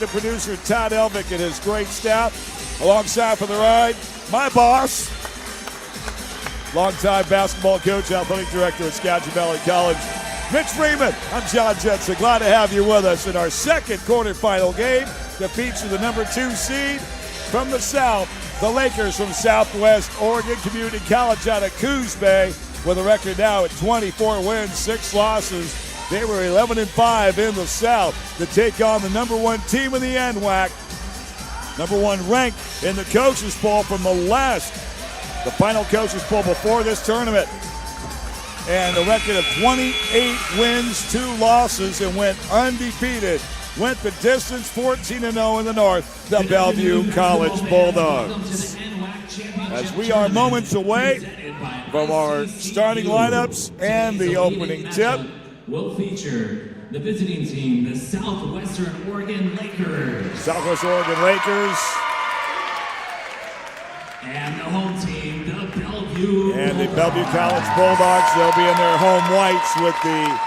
The producer, Todd Elvick, and his great staff. Alongside for the ride, my boss, longtime basketball coach, athletic director at Skagit Valley College, Mitch Freeman. I'm John Jetson. Glad to have you with us in our second quarterfinal game to feature the number 2 seed from the South, the Lakers from Southwest Oregon Community College out of Coos Bay, with a record now at 24 wins, 6 losses. They were 11-5 in the South to take on the number 1 team in the NWAC, number 1 ranked in the coaches poll from the final coaches poll before this tournament. And a record of 28 wins, 2 losses, and went undefeated. Went the distance, 14-0 in the North, the Bellevue College Bulldogs. As we are moments away from our starting lineups and the opening tip, will feature the visiting team, the Southwestern Oregon Lakers. Southwest Oregon Lakers. And the home team, the Bellevue. And the Bellevue College Bulldogs. They'll be in their home whites with the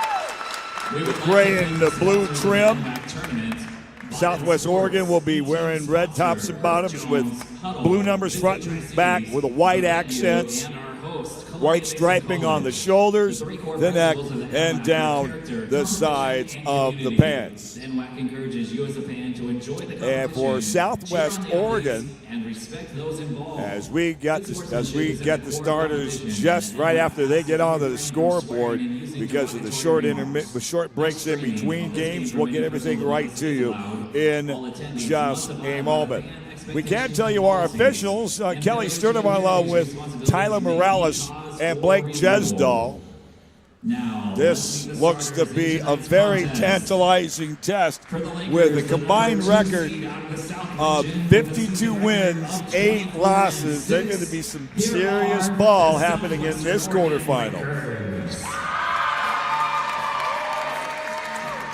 gray and the blue trim. Southwest Oregon will be wearing red tops and bottoms with blue numbers front and back with a white accents. White striping on the shoulders, the neck, and down the sides of the pants. And for Southwest Oregon, as we get the starters just right after they get onto the scoreboard, because of the short breaks in between games, we'll get everything right to you in just a moment. We can't tell you our officials. Kelly Sturdeman with Tyler Morales and Blake Jesdahl. This looks to be a very tantalizing test with a combined record of 52 wins, 8 losses. There's going to be some serious ball happening in this quarterfinal.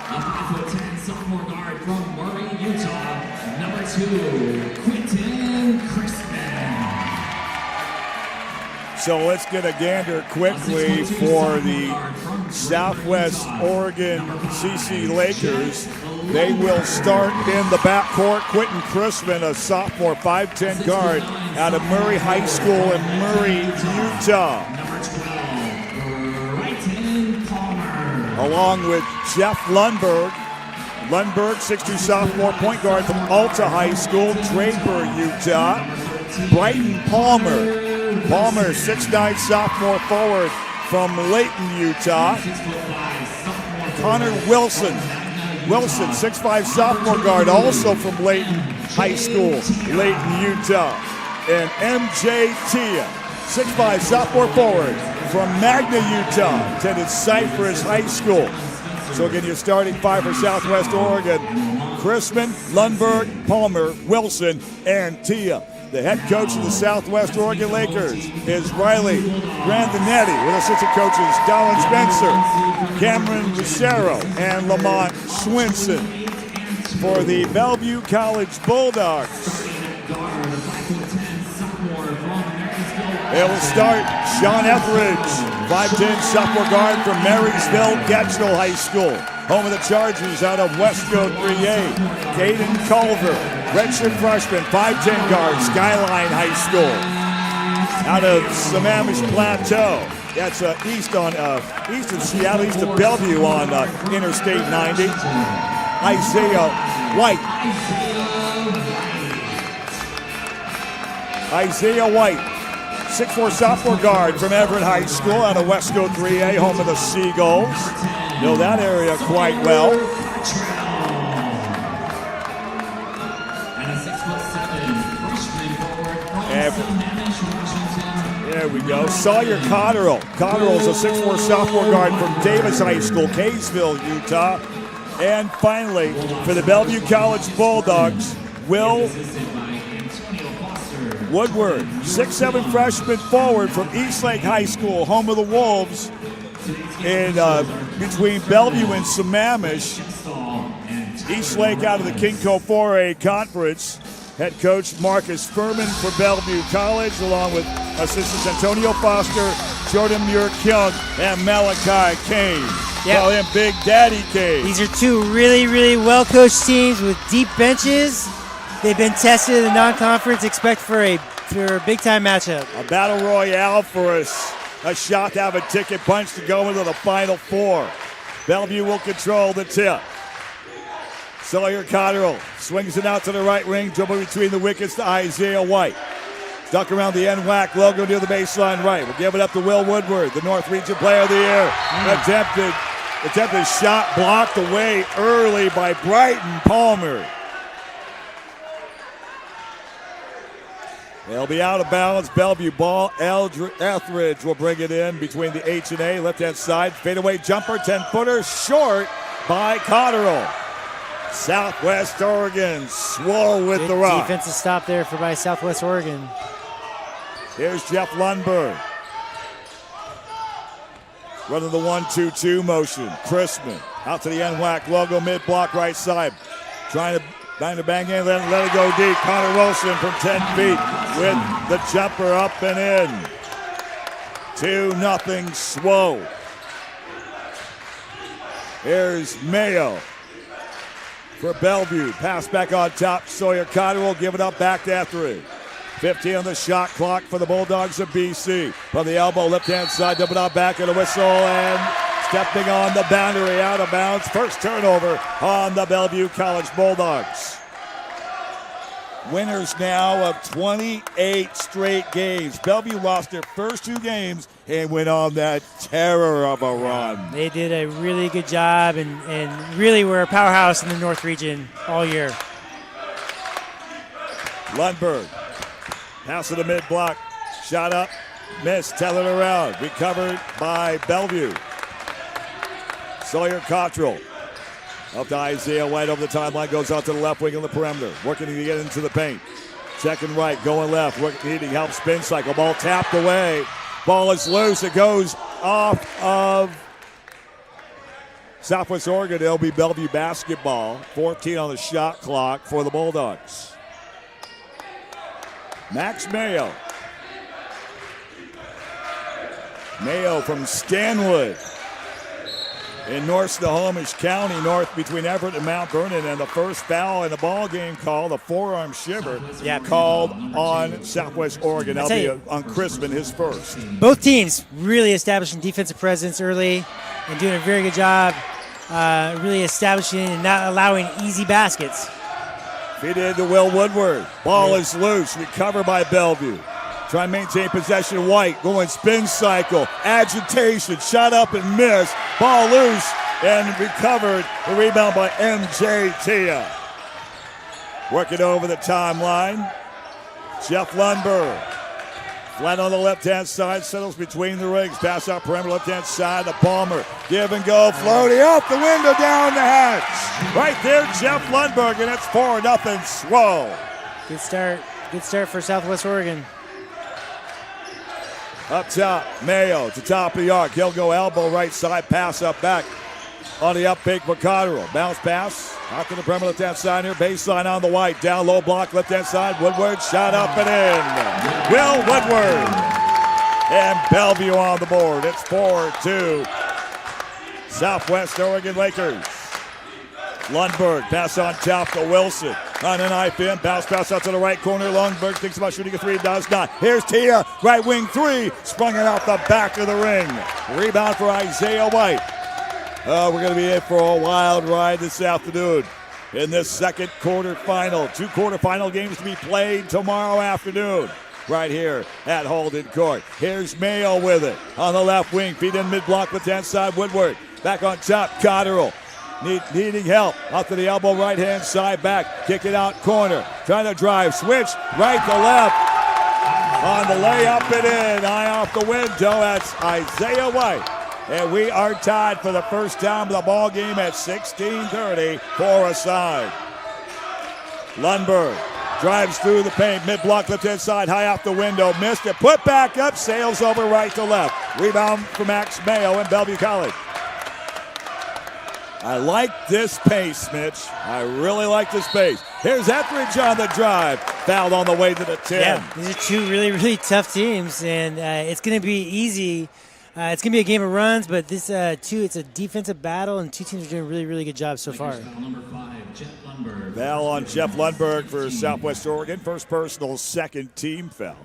A 5'10" sophomore guard from Murray, Utah, number 2, Quentin Crispin. So let's get a gander quickly for the Southwest Oregon CC Lakers. They will start in the backcourt. Quentin Crispin, a sophomore 5'10" guard out of Murray High School in Murray, Utah. Along with Jeff Lundberg. Lundberg, 6'2" sophomore point guard from Alta High School, Draper, Utah. Brighton Palmer. Palmer, 6'9" sophomore forward from Layton, Utah. Connor Wilson. Wilson, 6'5" sophomore guard, also from Layton High School, Layton, Utah. And MJ Tia, 6'5" sophomore forward from Magna, Utah, attended Cypress High School. So again, your starting 5 for Southwest Oregon: Crispin, Lundberg, Palmer, Wilson, and Tia. The head coach of the Southwest Oregon Lakers is Riley Grandinetti, with assistant coaches Dallin Spencer, Cameron Lucero, and Lamont Swinson. For the Bellevue College Bulldogs, they will start Sean Etheridge, 5'10" sophomore guard from Marysville Getchell High School. Home of the Chargers out of Westco 3A. Caden Culver, redshirt freshman, 5'10" guard, Skyline High School. Out of Sammamish Plateau. That's east of Seattle, east of Bellevue on Interstate 90. Isaiah White. Isaiah White, 6'4" sophomore guard from Everett High School out of Westco 3A, home of the Seagulls. Know that area quite well. And there we go. Sawyer Cotterill. Cotterill's a 6'4" sophomore guard from Davis High School, Kaysville, Utah. And finally, for the Bellevue College Bulldogs, Will Woodward, 6'7" freshman forward from Eastlake High School, home of the Wolves, in between Bellevue and Sammamish. Eastlake out of the Kinco 4A Conference. Head coach Marcus Furman for Bellevue College, along with assistants Antonio Foster, Jordan Muir-Kyung, and Malachi Kane. Call him Big Daddy Cage. These are two really, really well-coached teams with deep benches. They've been tested in the non-conference. Expect for a big-time matchup. A battle royale for us. A shot to have a ticket punch to go into the Final Four. Bellevue will control the tip. Sawyer Cotterill swings it out to the right wing, dribble between the wickets to Isaiah White. Stuck around the NWAC logo near the baseline right. We'll give it up to Will Woodward, the North Region Player of the Year. Attempted shot blocked away early by Brighton Palmer. They'll be out of bounds. Bellevue ball. Etheridge will bring it in between the H and A. Left-hand side. Fadeaway jumper. 10-footer. Short by Cotterill. Southwest Oregon. Swole with the rock. Defensive stop there by Southwest Oregon. Here's Jeff Lundberg. Running the 1-2-2 motion. Chrisman out to the NWAC logo. Mid-block right side. Trying to bang in, let it go deep. Connor Wilson from 10 feet with the jumper up and in. 2-0 Swow. Here's Mayo for Bellevue. Pass back on top. Sawyer Cotterill give it up back to Etheridge. 15 on the shot clock for the Bulldogs of BC. From the elbow, left-hand side, double out back and a whistle, and stepping on the boundary, out of bounds. First turnover on the Bellevue College Bulldogs. Winners now of 28 straight games. Bellevue lost their first 2 games and went on that terror of a run. They did a really good job and really were a powerhouse in the North Region all year. Lundberg. Pass to the mid-block. Shot up. Missed. Tell it around. Recovered by Bellevue. Sawyer Cotterill. Up to Isaiah White over the timeline. Goes out to the left wing on the perimeter. Working to get into the paint. Checking right. Going left. Needing help. Spin cycle. Ball tapped away. Ball is loose. It goes off of Southwest Oregon. It'll be Bellevue basketball. 14 on the shot clock for the Bulldogs. Max Mayo. Mayo from Stanwood in North Snohomish County, north between Everett and Mount Vernon, and the first foul in the ball game called, a forearm shiver, called on Southwest Oregon. That'll be on Crispin, his first. Both teams really establishing defensive presence early and doing a very good job really establishing and not allowing easy baskets. Feed it to Will Woodward. Ball is loose. Recovered by Bellevue. Try and maintain possession. White going spin cycle. Agitation. Shot up and missed. Ball loose and recovered. The rebound by MJ Tia. Working over the timeline. Jeff Lundberg. Flat on the left-hand side. Settles between the rings. Pass out perimeter left-hand side to Palmer. Give and go. Floating up the window down the hatch. Right there, Jeff Lundberg, and it's 4-0 Swow. Good start. Good start for Southwest Oregon. Up top, Mayo to top of the arc. He'll go elbow right side. Pass up back on the up fake for Cotterill. Bounce pass out to the perimeter left-hand side here. Baseline on the White. Down low block left-hand side. Woodward shot up and in. Will Woodward. And Bellevue on the board. It's 4-2. Southwest Oregon Lakers. Lundberg, pass on top to Wilson. On a knife in, bounce pass out to the right corner. Lundberg thinks about shooting a 3, does not. Here's Tia, right wing 3, sprung it out the back of the ring. Rebound for Isaiah White. We're going to be in for a wild ride this afternoon in this second quarterfinal. 2 quarterfinal games to be played tomorrow afternoon right here at Holden Court. Here's Mayo with it on the left wing. Feed in mid-block, left-hand side, Woodward. Back on top, Cotterill. Needing help. Up to the elbow, right-hand side back. Kick it out, corner. Trying to drive. Switch, right to left. On the layup and in. Eye off the window. That's Isaiah White. And we are tied for the first time in the ball game at 16:30 for a side. Lundberg drives through the paint. Mid-block, left-hand side, high off the window. Missed it. Put back up. Sails over right to left. Rebound for Max Mayo and Bellevue College. I like this pace, Mitch. I really like this pace. Here's Etheridge on the drive. Fouled on the way to the 10. Yeah, these are 2 really, really tough teams, and it's going to be easy It's going to be a game of runs, but it's a defensive battle, and two teams are doing a really, really good job so far. Foul number 5, Jeff Lundberg. Foul on Jeff Lundberg for Southwest Oregon. First personal, second team foul.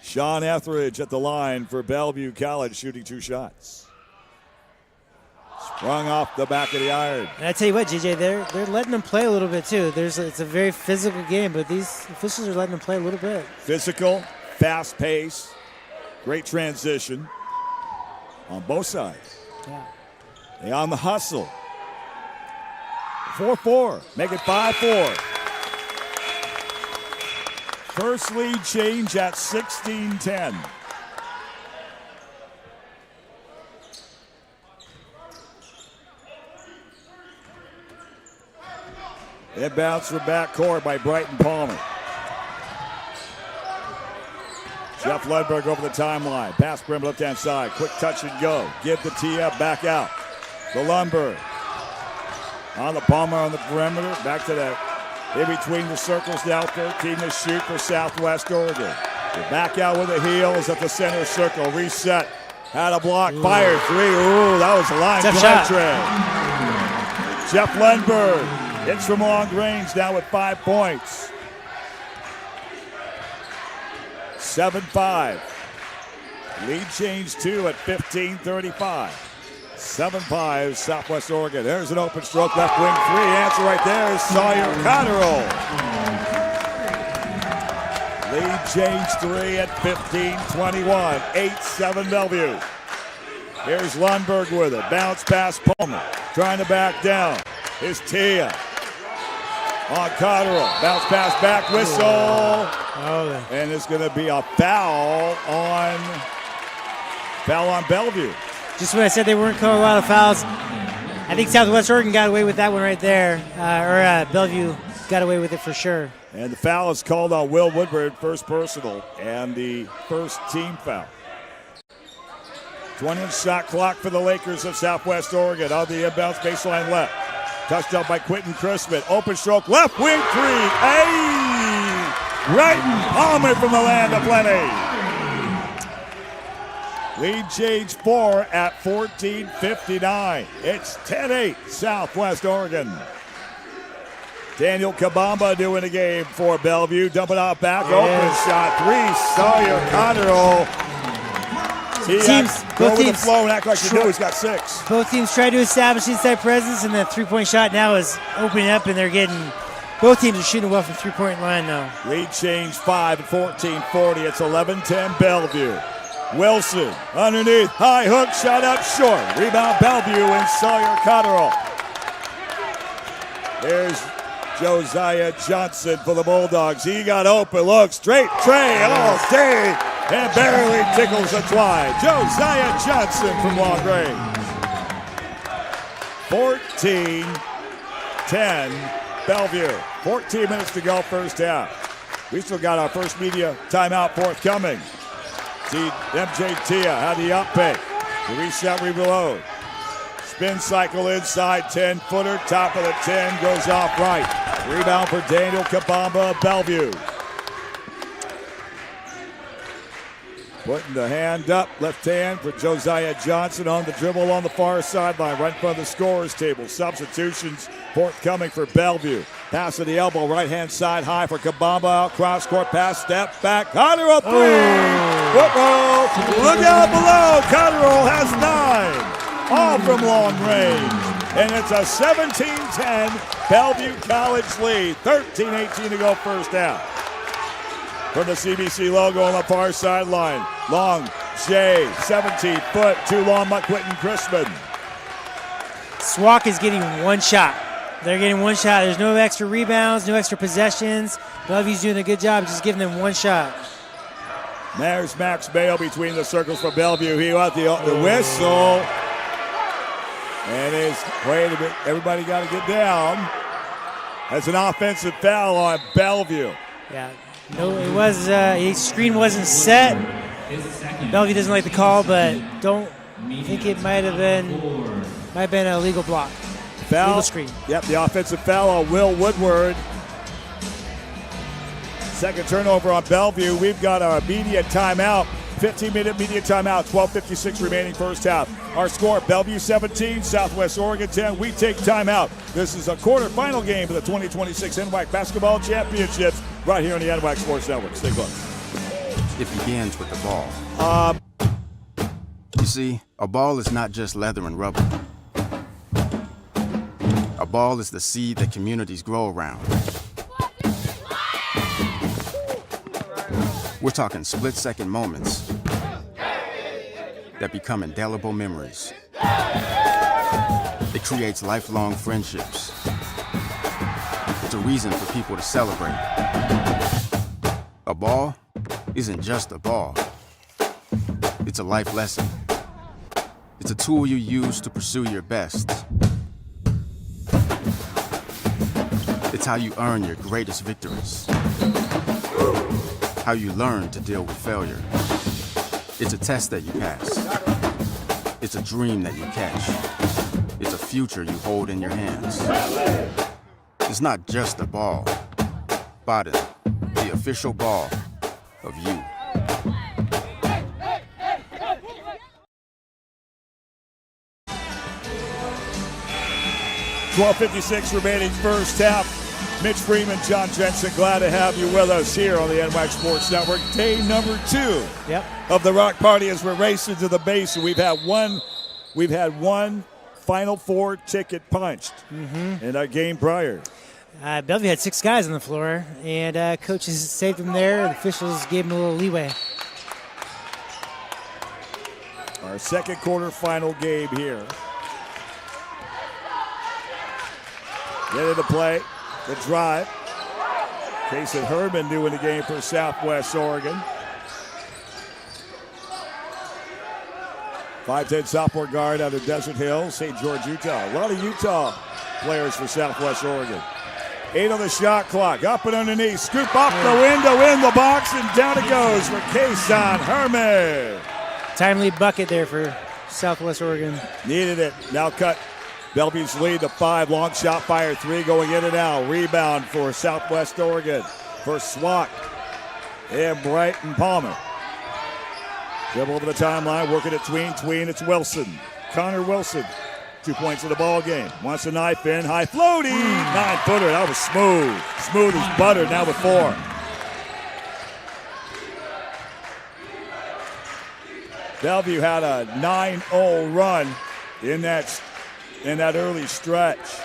Sean Etheridge at the line for Bellevue College, shooting 2 shots. Sprung off the back of the iron. And I tell you what, JJ, they're letting them play a little bit too. It's a very physical game, but these officials are letting them play a little bit. Physical, fast pace, great transition on both sides. Yeah. They on the hustle. 4-4, make it 5-4. First lead change at 16-10. Inbounds from backcourt by Brighton Palmer. Jeff Lundberg over the timeline. Pass perimeter left-hand side. Quick touch and go. Give the tee up, back out. The Lundberg. On the Palmer on the perimeter. Back to the in between the circles now. 13 to shoot for Southwest Oregon. The back out with a heel is at the center circle. Reset. Had a block. Fire 3. Ooh, that was a line drive trade. Jeff Lundberg. Hits from long range now with 5 points. 7-5. Lead change 2 at 15:35. 7-5 Southwest Oregon. There's an open stroke, left wing 3. Answer right there is Sawyer Cotterill. Lead change 3 at 15:21. 8-7 Bellevue. Here's Lundberg with it. Bounce pass Palmer. Trying to back down. Here's Tia. On Cotterill. Bounce pass back. Whistle. And it's going to be a foul on Bellevue. Just when I said they weren't calling a lot of fouls, I think Southwest Oregon got away with that one right there. Bellevue got away with it for sure. And the foul is called on Will Woodward, first personal, and the first team foul. 20 shot clock for the Lakers of Southwest Oregon on the inbounds baseline left. Touched up by Quentin Crispin. Open stroke, left wing 3. Hey! Brighton Palmer from the land of plenty. Lead change 4 at 14:59. It's 10-8 Southwest Oregon. Daniel Kabamba doing the game for Bellevue. Dumping off back. Open shot 3. Sawyer Cotterill. Both teams flow and act like you know he's got 6. Both teams try to establish inside presence, and the three-point shot now is opening up, and both teams are shooting well from three-point line now. Lead change 5 at 14:40. It's 11-10 Bellevue. Wilson underneath, high hook, shot up short. Rebound Bellevue and Sawyer Cotterill. There's Josiah Johnson for the Bulldogs. He got open, look, straight tray all day, and barely tickles the twine. Josiah Johnson from long range. 14-10 Bellevue. 14 minutes to go first half. We still got our first media timeout forthcoming. See MJ Tia had the up pick. The reset, reload. Spin cycle inside, 10-footer, top of the 10, goes off right. Rebound for Daniel Kabamba, Bellevue. Putting the hand up, left hand for Josiah Johnson on the dribble on the far sideline, right in front of the scorer's table. Substitutions forthcoming for Bellevue. Pass to the elbow, right-hand side high for Kabamba, out cross-court pass, step back, Cotterill 3! Whoop-oh! Look out below, Cotterill has 9, all from long range. And it's a 17-10 Bellevue College lead, 13-18 to go first half. From the CBC logo on the far sideline, Long J, 17-foot, too long by Quentin Crispin. SWAC is getting one shot. They're getting one shot. There's no extra rebounds, no extra possessions. Bellevue's doing a good job just giving them one shot. There's Max Bale between the circles for Bellevue. He got the whistle. And wait a minute, everybody got to get down. That's an offensive foul on Bellevue. Yeah, no, it was, his screen wasn't set. Bellevue doesn't like the call, but don't think it might have been a legal block. Foul. Legal screen. Yep, the offensive foul on Will Woodward. Second turnover on Bellevue. We've got our immediate timeout. 15-minute media timeout, 12:56 remaining first half. Our score, Bellevue 17, Southwest Oregon 10. We take timeout. This is a quarterfinal game for the 2026 NWAC Basketball Championships right here on the NWAC Sports Network. Stay close. It begins with the ball. You see, a ball is not just leather and rubber. A ball is the seed that communities grow around. We're talking split-second moments that become indelible memories. It creates lifelong friendships. It's a reason for people to celebrate. A ball isn't just a ball. It's a life lesson. It's a tool you use to pursue your best. It's how you earn your greatest victories. How you learn to deal with failure. It's a test that you pass. It's a dream that you catch. It's a future you hold in your hands. It's not just a ball. Baden, the official ball of you. 12:56 remaining first half. Mitch Freeman, John Jensen, glad to have you with us here on the NWAC Sports Network. Day number 2 of the Rock Party as we're racing to the base. We've had one Final Four ticket punched in our game prior. Bellevue had 6 guys on the floor, and coaches saved them there, and officials gave them a little leeway. Our second quarter final game here. Get into play, the drive. Casey Herman doing the game for Southwest Oregon. 5'10" sophomore guard out of Desert Hills, St. George, Utah. A lot of Utah players for Southwest Oregon. 8 on the shot clock, up and underneath, scoop off the window, in the box, and down it goes for Kason Herman. Timely bucket there for Southwest Oregon. Needed it, now cut. Bellevue's lead to 5, long shot fire 3 going in and out. Rebound for Southwest Oregon for Swak and Brighton Palmer. Dribble over the timeline, working at Tween, it's Wilson. Connor Wilson, 2 points in the ball game. Wants a knife in, high floating, 9-footer, that was smooth. Smooth as butter, now with 4. Bellevue had a 9-0 run in that early stretch.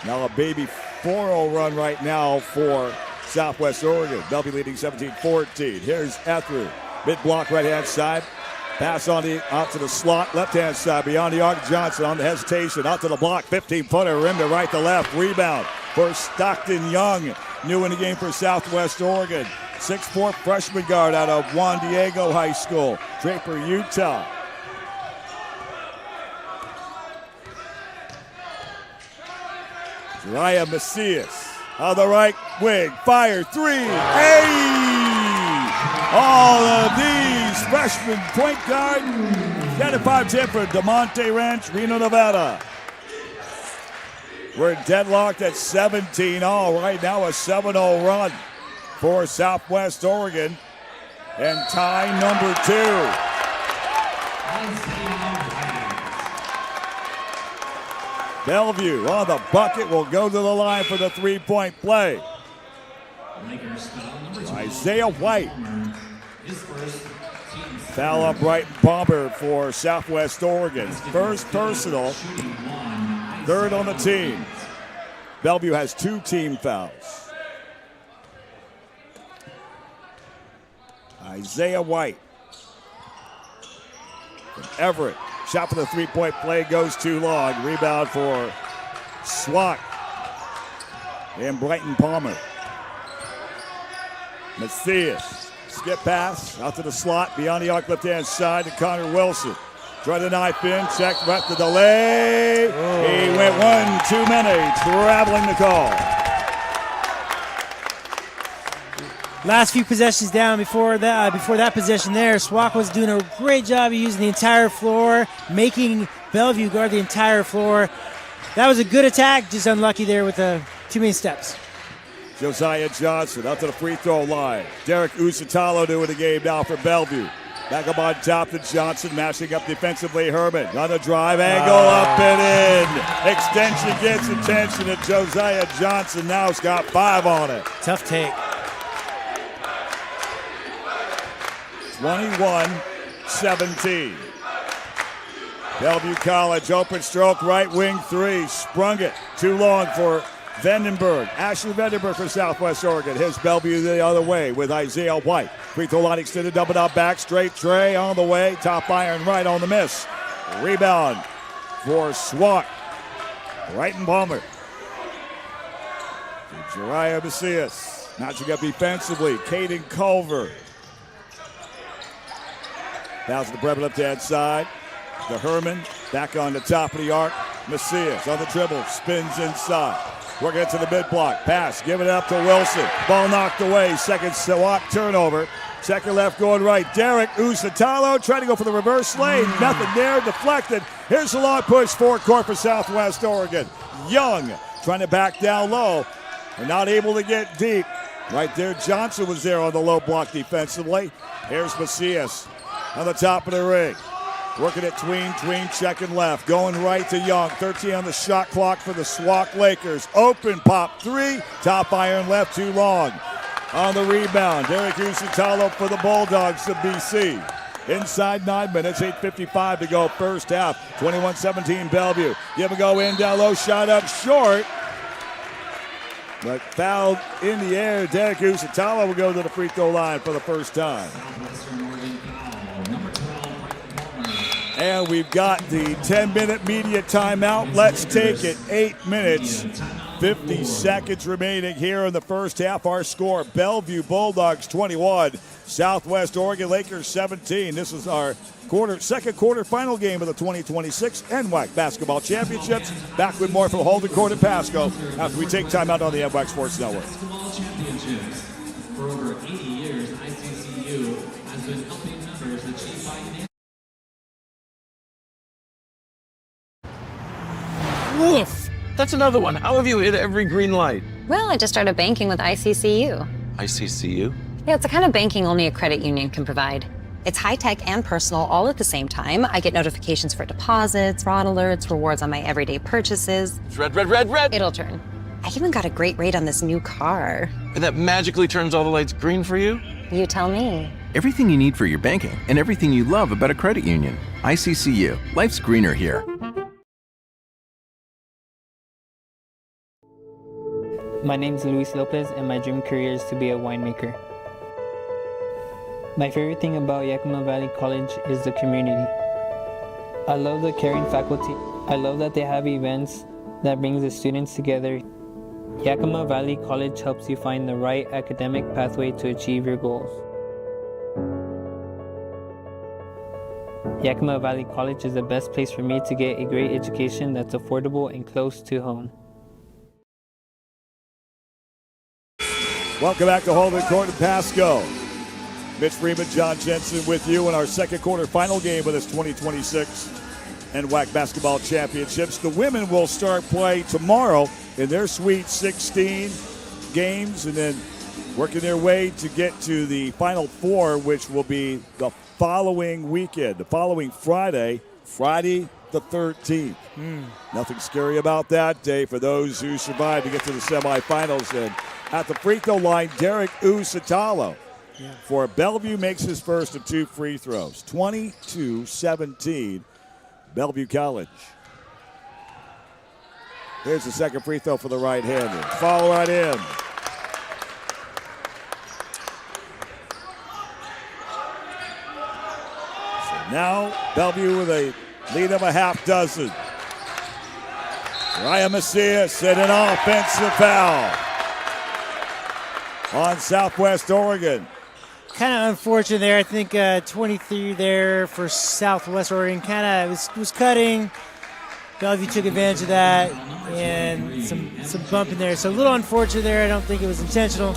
Now a baby 4-0 run right now for Southwest Oregon. Bellevue leading 17-14. Here's Etheridge. Mid block right-hand side. Pass out to the slot, left-hand side. Beyond the arc, Johnson on the hesitation. Out to the block, 15-footer, rim to right to left. Rebound for Stockton Young. New in the game for Southwest Oregon. 6'4" freshman guard out of Juan Diego High School. Draper, Utah. Raya Macias on the right wing, fire 3, all of these freshman point guard, 10-5 for DeMonte Ranch, Reno, Nevada. We're deadlocked at 17 all right now, a 7-0 run for Southwest Oregon, and tie number 2. Bellevue on the bucket will go to the line for the 3-point play. Isaiah White. Foul on Brighton Palmer for Southwest Oregon. First personal, 3rd on the team. Bellevue has 2 team fouls. Isaiah White from Everett. Shot for the 3-point play goes too long. Rebound for Swak and Brighton Palmer. Macias, skip pass out to the slot, beyond the arc left-hand side to Connor Wilson. Try the knife in, check, right to delay. He went 1 too many, traveling the call. Last few possessions down before that possession there, Swak was doing a great job of using the entire floor, making Bellevue guard the entire floor. That was a good attack, just unlucky there with too many steps. Josiah Johnson up to the free throw line. Derek Usitalo doing the game now for Bellevue. Back up on top to Johnson, mashing up defensively. Herman on the drive angle, up and in. Extension gets attention, and Josiah Johnson now's got 5 on it. Tough take. 21-17. Bellevue College, open stroke, right wing 3. Sprung it. Too long for Vandenberg. Ashley Vandenberg for Southwest Oregon. Here's Bellevue the other way with Isaiah White. Free throw line extended, double up back. Straight tray on the way. Top iron right on the miss. Rebound for SWAC. Brighton Palmer. Jariah Macias. Matching up defensively. Caden Culver. Bounce to the Brevin left-hand side. The Herman back on the top of the arc. Macias on the dribble. Spins inside. Working it to the mid-block. Pass. Give it up to Wilson. Ball knocked away. Second SWAC turnover. Second left going right. Derek Usitalo trying to go for the reverse lane. Nothing there. Deflected. Here's the long push forecourt for Southwest Oregon. Young trying to back down low. And not able to get deep. Right there. Johnson was there on the low block defensively. Here's Macias on the top of the ring. Working it tween, check and left. Going right to Young. 13 on the shot clock for the SWAC Lakers. Open pop 3. Top iron left too long. On the rebound, Derek Usitalo for the Bulldogs of BC. Inside 9 minutes, 8:55 to go first half. 21-17 Bellevue. Give a go in, down low, shot up short. But fouled in the air. Derek Usitalo will go to the free throw line for the first time. And we've got the 10-minute media timeout. Let's take it. 8 minutes, 50 seconds remaining here in the first half. Our score, Bellevue Bulldogs 21, Southwest Oregon Lakers 17. This is our second quarter final game of the 2026 NWAC Basketball Championships. Back with more from Holden Court and Pasco after we take timeout on the NWAC Sports Network. Basketball Championships. For over 80 years, ICCU has been helping members achieve financial. Woof! That's another one. How have you hit every green light? Well, I just started banking with ICCU. ICCU? Yeah, it's the kind of banking only a credit union can provide. It's high-tech and personal all at the same time. I get notifications for deposits, fraud alerts, rewards on my everyday purchases. It's red, red, red, red! It'll turn. I even got a great rate on this new car. And that magically turns all the lights green for you? You tell me. Everything you need for your banking and everything you love about a credit union. ICCU. Life's greener here. My name is Luis Lopez, and my dream career is to be a winemaker. My favorite thing about Yakima Valley College is the community. I love the caring faculty. I love that they have events that brings the students together. Yakima Valley College helps you find the right academic pathway to achieve your goals. Yakima Valley College is the best place for me to get a great education that's affordable and close to home. Welcome back to Holden Court and Pasco. Mitch Freeman, John Jensen with you in our second quarter final game of this 2026 NWAC Basketball Championships. The women will start play tomorrow in their Sweet 16 games and then working their way to get to the Final Four, which will be the following weekend, the following Friday the 13th. Nothing scary about that day for those who survive to get to the semifinals. And at the free throw line, Derek Usitalo for Bellevue makes his first of 2 free throws. 22-17, Bellevue College. Here's the second free throw for the right-hander. Follow right in. So now Bellevue with a lead of a half dozen. Ryan Macias and an offensive foul on Southwest Oregon. Kind of unfortunate there. I think 23 there for Southwest Oregon. Kind of was cutting. Bellevue took advantage of that and some bumping there. So a little unfortunate there. I don't think it was intentional.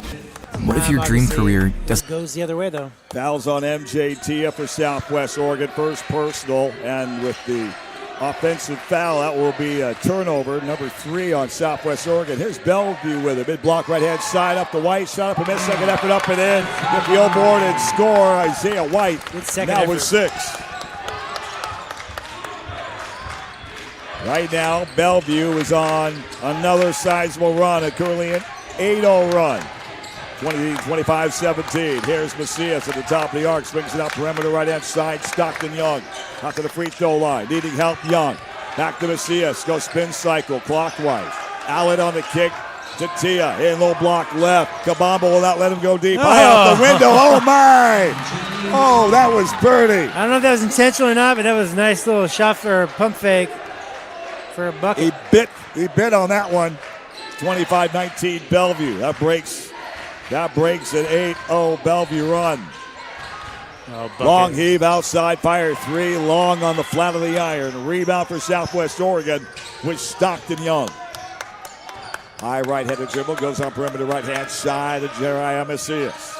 What if your dream career does goes the other way though? Fouls on MJ Tia for Southwest Oregon. First personal, and with the Offensive foul. That will be a turnover, number 3 on Southwest Oregon. Here's Bellevue with it. Mid-block right-hand side up to White. Shot up and miss. Second effort up and in. Get the old board and score. Isaiah White. Good second now effort. with 6. Right now, Bellevue is on another sizable run. A currently an 8-0 run. 25-17. Here's Macias at the top of the arc. Swings it out perimeter right-hand side. Stockton Young out to the free throw line. Needing help, Young. Back to Macias. Go spin cycle clockwise. Allen on the kick to Tia. In low block left. Kabamba will not let him go deep. High out the window. Oh, my. Oh, that was pretty. I don't know if that was intentional or not, but that was a nice little shot for a pump fake for a bucket. He bit on that one. 25-19 Bellevue. That breaks an 8-0 Bellevue run. Long heave outside, fire 3, long on the flat of the iron. Rebound for Southwest Oregon with Stockton Young. High right-handed dribble, goes on perimeter right-hand side of Jeriah Macias.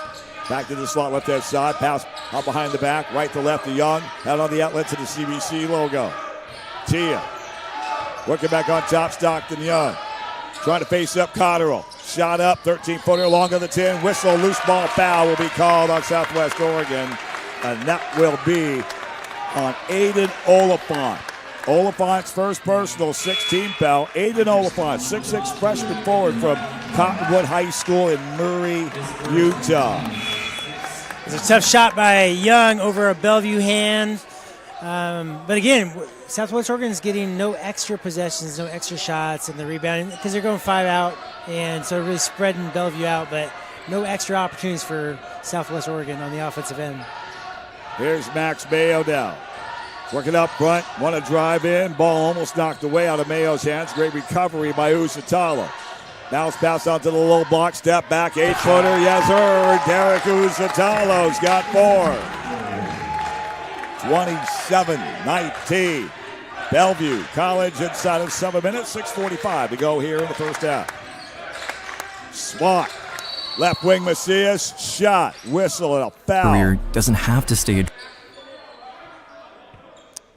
Back to the slot left-hand side, pass out behind the back, right to left to Young. Out on the outlet to the CBC logo. Tia working back on top, Stockton Young. Trying to face up Cotterill. Shot up, 13-footer, long on the 10. Whistle, loose ball foul will be called on Southwest Oregon. And that will be on Aiden Oliphant. Oliphant's first personal, 16 foul. Aiden Oliphant, 6'6" freshman forward from Cottonwood High School in Murray, Utah. It's a tough shot by Young over a Bellevue hand. But again, Southwest Oregon is getting no extra possessions, no extra shots in the rebounding because they're going 5 out, and so really spreading Bellevue out, but no extra opportunities for Southwest Oregon on the offensive end. Here's Max Mayo now. Working up front, want to drive in. Ball almost knocked away out of Mayo's hands. Great recovery by Usatalo. Now it's passed out to the low block, step back, 8-footer, yes sir. Derek Usatalo's got 4. 27-19. Bellevue College inside of 7 minutes, 6:45 to go here in the first half. Swat. Left wing Macias, shot, whistle, and a foul. Career doesn't have to stay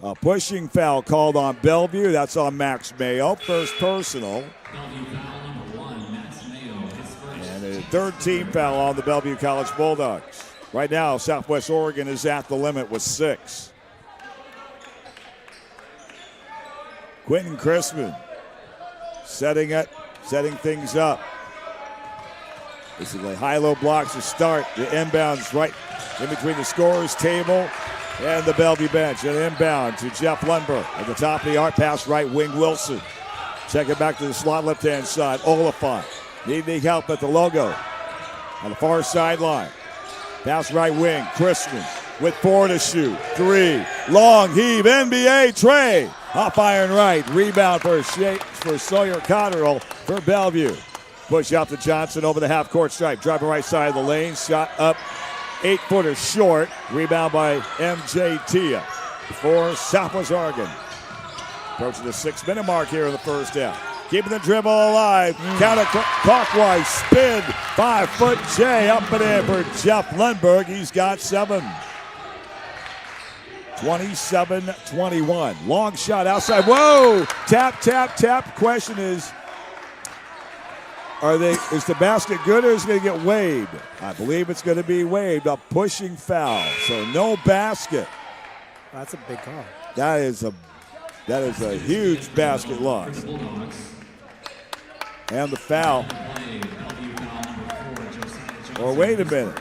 A pushing foul called on Bellevue. That's on Max Mayo. First personal. Bellevue foul number 1, Max Mayo, his first. And a third team foul on the Bellevue College Bulldogs. Right now, Southwest Oregon is at the limit with 6. Quentin Crispin setting things up. This is the high-low blocks to start. The inbounds right in between the scorer's table and the Bellevue bench. And inbound to Jeff Lundberg. At the top of the arc, pass right wing Wilson. Check it back to the slot left-hand side. Oliphant needing help at the logo on the far sideline. Pass right wing, Crispin with 4 to shoot. 3, long heave, NBA Trey. Off iron right, rebound for Sawyer Cotterill for Bellevue. Push out to Johnson over the half-court stripe. Driving right side of the lane, shot up, 8-footer short. Rebound by MJ Tia for Southwest Oregon. Approaching the 6-minute mark here in the first half. Keeping the dribble alive. Counter-clockwise spin. 5-foot J up and in for Jeff Lundberg. He's got 7. 27-21. Long shot outside. Whoa! Tap, tap, tap. Question is the basket good or is it going to get waved? I believe it's going to be waved. A pushing foul. So no basket. That's a big call. That is a huge basket loss. And the foul. Or wait a minute.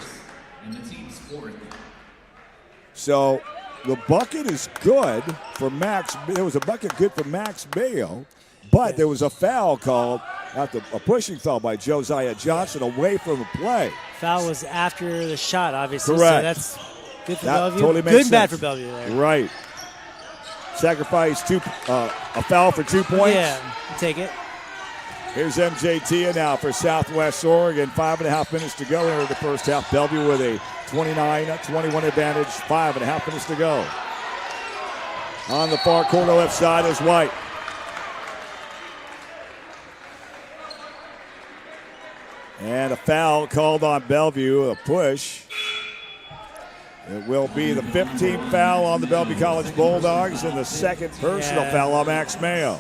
So the bucket is good for Max. There was a bucket good for Max Mayo, but there was a foul called after a pushing foul by Josiah Johnson away from the play. Foul was after the shot, obviously. Correct. So that's good for That Bellevue. totally makes good and bad sense. for Bellevue there. Right. Sacrifice a foul for 2 points. Yeah, take it. Here's MJ Tia now for Southwest Oregon. 5.5 minutes to go here in the first half. Bellevue with a 29-21 advantage. 5.5 minutes to go. On the far corner left side is White. And a foul called on Bellevue, a push. It will be the 15th foul on the Bellevue College Bulldogs and the second personal foul on Max Mayo.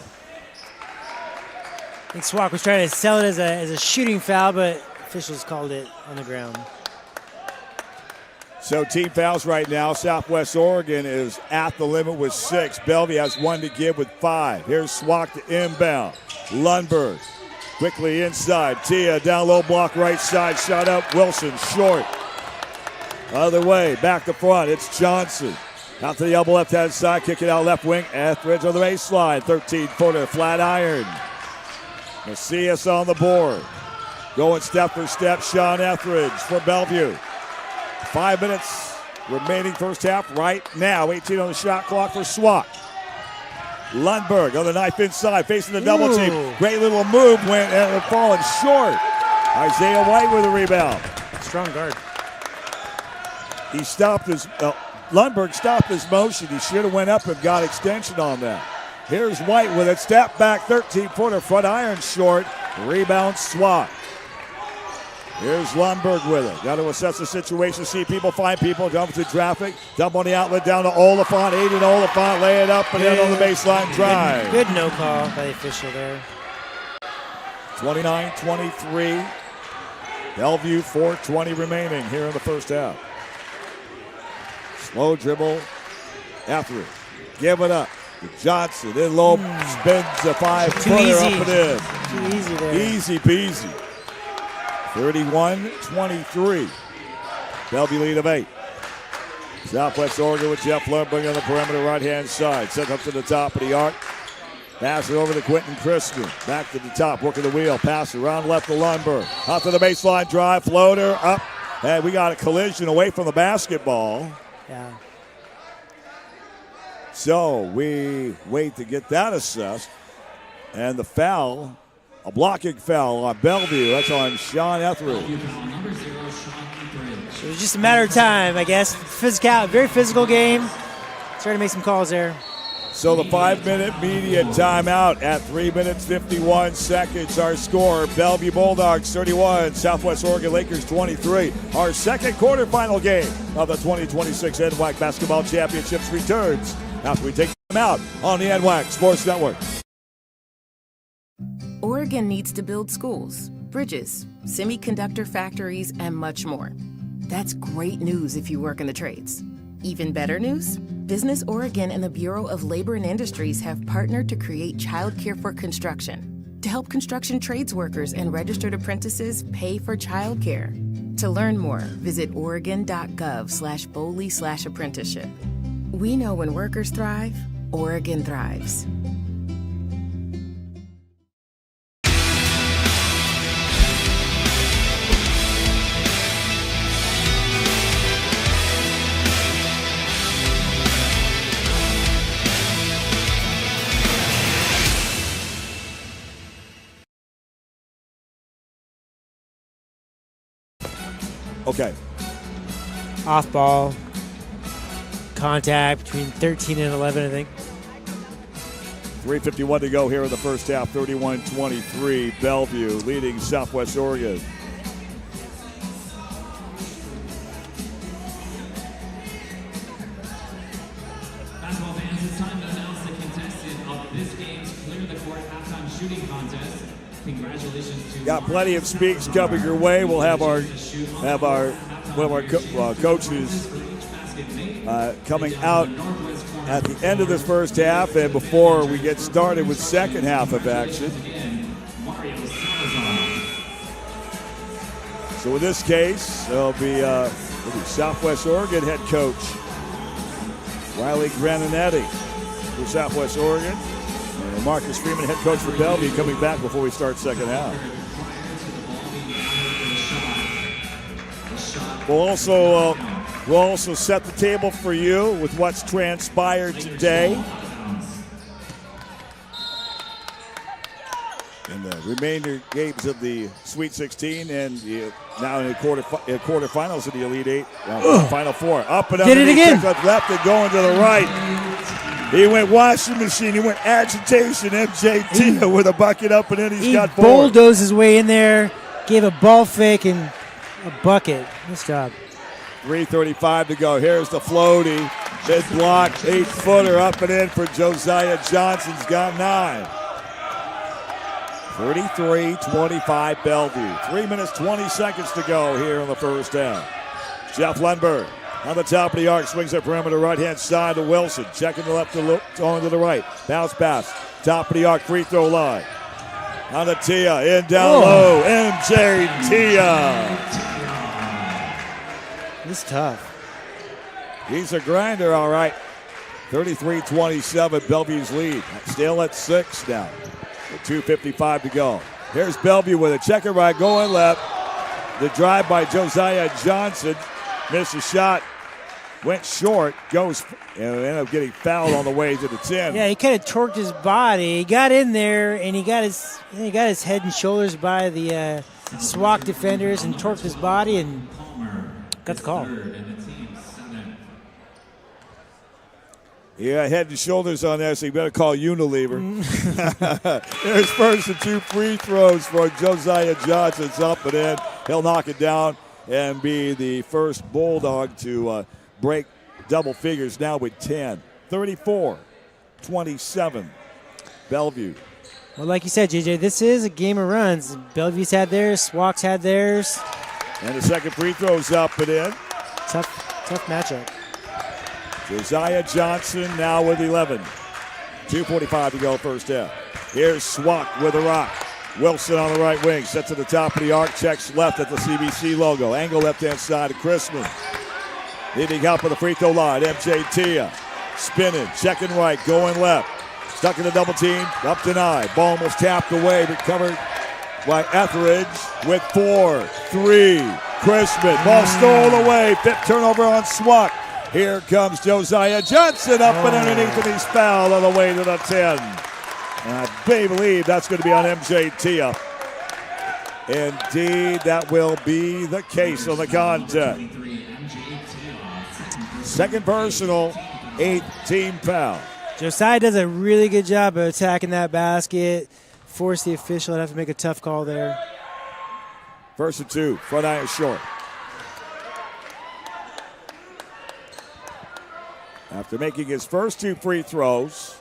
I think SWAC was trying to sell it as a shooting foul, but officials called it on the ground. So team fouls right now. Southwest Oregon is at the limit with 6. Bellevue has 1 to give with 5. Here's SWAC to inbound. Lundberg quickly inside. Tia down low block right side. Shot up. Wilson short. Other way. Back to front. It's Johnson. Out to the elbow left hand side. Kick it out left wing. Etheridge on the baseline. 13-footer. Flat iron. Macias on the board. Going step for step. Sean Etheridge for Bellevue. 5 minutes remaining first half right now. 18 on the shot clock for SWAC. Lundberg on the knife inside, facing the double team. Great little move, went and falling short. Isaiah White with a rebound. Strong guard. He stopped his, Lundberg stopped his motion. He should have went up and got extension on that. Here's White with it. Step back, 13-footer, front iron short. Rebound SWAC. Here's Lundberg with it. Got to assess the situation, see people, find people, jump to traffic, dump on the outlet down to Oliphant. Aiden Oliphant, lay it up and in on the baseline drive. Good no call by the official there. 29-23. Bellevue, 4:20 remaining here in the first half. Slow dribble after it. Give it up. Johnson in low, spins a 5-footer up and in. Too easy there. Easy peasy. 31-23. Bellevue lead of 8. Southwest Oregon with Jeff Lundberg on the perimeter right-hand side. Set up to the top of the arc. Pass it over to Quentin Christian. Back to the top, working the wheel. Pass around left to Lundberg. Out to the baseline drive, floater, up. And we got a collision away from the basketball. Yeah. So we wait to get that assessed. And the foul, a blocking foul on Bellevue. That's on Sean Etheridge. It was just a matter of time, I guess. Very physical game. Starting to make some calls there. So the 5-minute media timeout at 3 minutes 51 seconds. Our score, Bellevue Bulldogs 31, Southwest Oregon Lakers 23. Our second quarterfinal game of the 2026 NWAC Basketball Championships returns after we take them out on the NWAC Sports Network. Oregon needs to build schools, bridges, semiconductor factories, and much more. That's great news if you work in the trades. Even better news? Business Oregon and the Bureau of Labor and Industries have partnered to create childcare for construction to help construction trades workers and registered apprentices pay for childcare. To learn more, visit oregon.gov/BOLI/apprenticeship. We know when workers thrive, Oregon thrives. Okay. Off ball. Contact between 13 and 11, I think. 3:51 to go here in the first half. 31-23. Bellevue leading Southwest Oregon. Basketball fans, it's time to announce the contestant of this game's Clear the Court halftime shooting contest. Congratulations to Got plenty of speaks coming your way. We'll have one of our coaches coming out at the end of this first half and before we get started with second half of action. So in this case, it'll be Southwest Oregon head coach Riley Graninetti for Southwest Oregon. And Marcus Freeman, head coach for Bellevue, coming back before we start second half. We'll also set the table for you with what's transpired today. And the remainder games of the Sweet 16 and now in the quarterfinals of the Elite Eight, Final Four. Up and up. Did it again. Left and going to the right. He went washing machine. He went agitation. MJT with a bucket up and in. He got four. Bulldozed his way in there, gave a ball fake and a bucket. Nice job. 3:35 to go. Here's the floaty. Mid block, 8-footer up and in for Josiah Johnson's got 9. 33-25 Bellevue. 3 minutes, 20 seconds to go here in the first half. Jeff Lundberg on the top of the arc, swings the perimeter right-hand side to Wilson. Checking the left to look, on to the right. Bounce pass, top of the arc, free throw line. On the Tia, in down low, MJ Tia. This is tough. He's a grinder, all right. 33-27, Bellevue's lead. Still at 6 now. With 2:55 to go. Here's Bellevue with a checker right, going left. The drive by Josiah Johnson. Missed a shot. Went short. Goes and ended up getting fouled on the way to the 10. Yeah, he kind of torqued his body. He got in there and he got his head and shoulders by the SWAC defenders and torqued his body and got the call. Yeah, head and shoulders on there, so you better call Unilever. There's first and 2 free throws for Josiah Johnson. It's up and in. He'll knock it down and be the first Bulldog to break double figures now with 10. 34-27, Bellevue. Well, like you said, JJ, this is a game of runs. Bellevue's had theirs, SWAC's had theirs. And the second free throw's up and in. Tough matchup. Josiah Johnson now with 11. 2:45 to go first half. Here's SWAC with a rock. Wilson on the right wing. Sets at the top of the arc. Checks left at the CBC logo. Angle left-hand side to Chrisman. Needing help with the free throw line. MJ Tia. Spinning. Checking right. Going left. Stuck in the double team. Up denied. Ball almost tapped away. Recovered by Etheridge with 4-3. Chrisman. Ball stolen away. Fifth turnover on SWAC. Here comes Josiah Johnson up and underneath, and he's fouled on the way to the 10. And I believe that's going to be on MJ Tia. Indeed, that will be the case on the contact. Second personal, 8th team foul. Josiah does a really good job of attacking that basket. Force the official to have to make a tough call there. First and 2, front iron short. After making his first 2 free throws,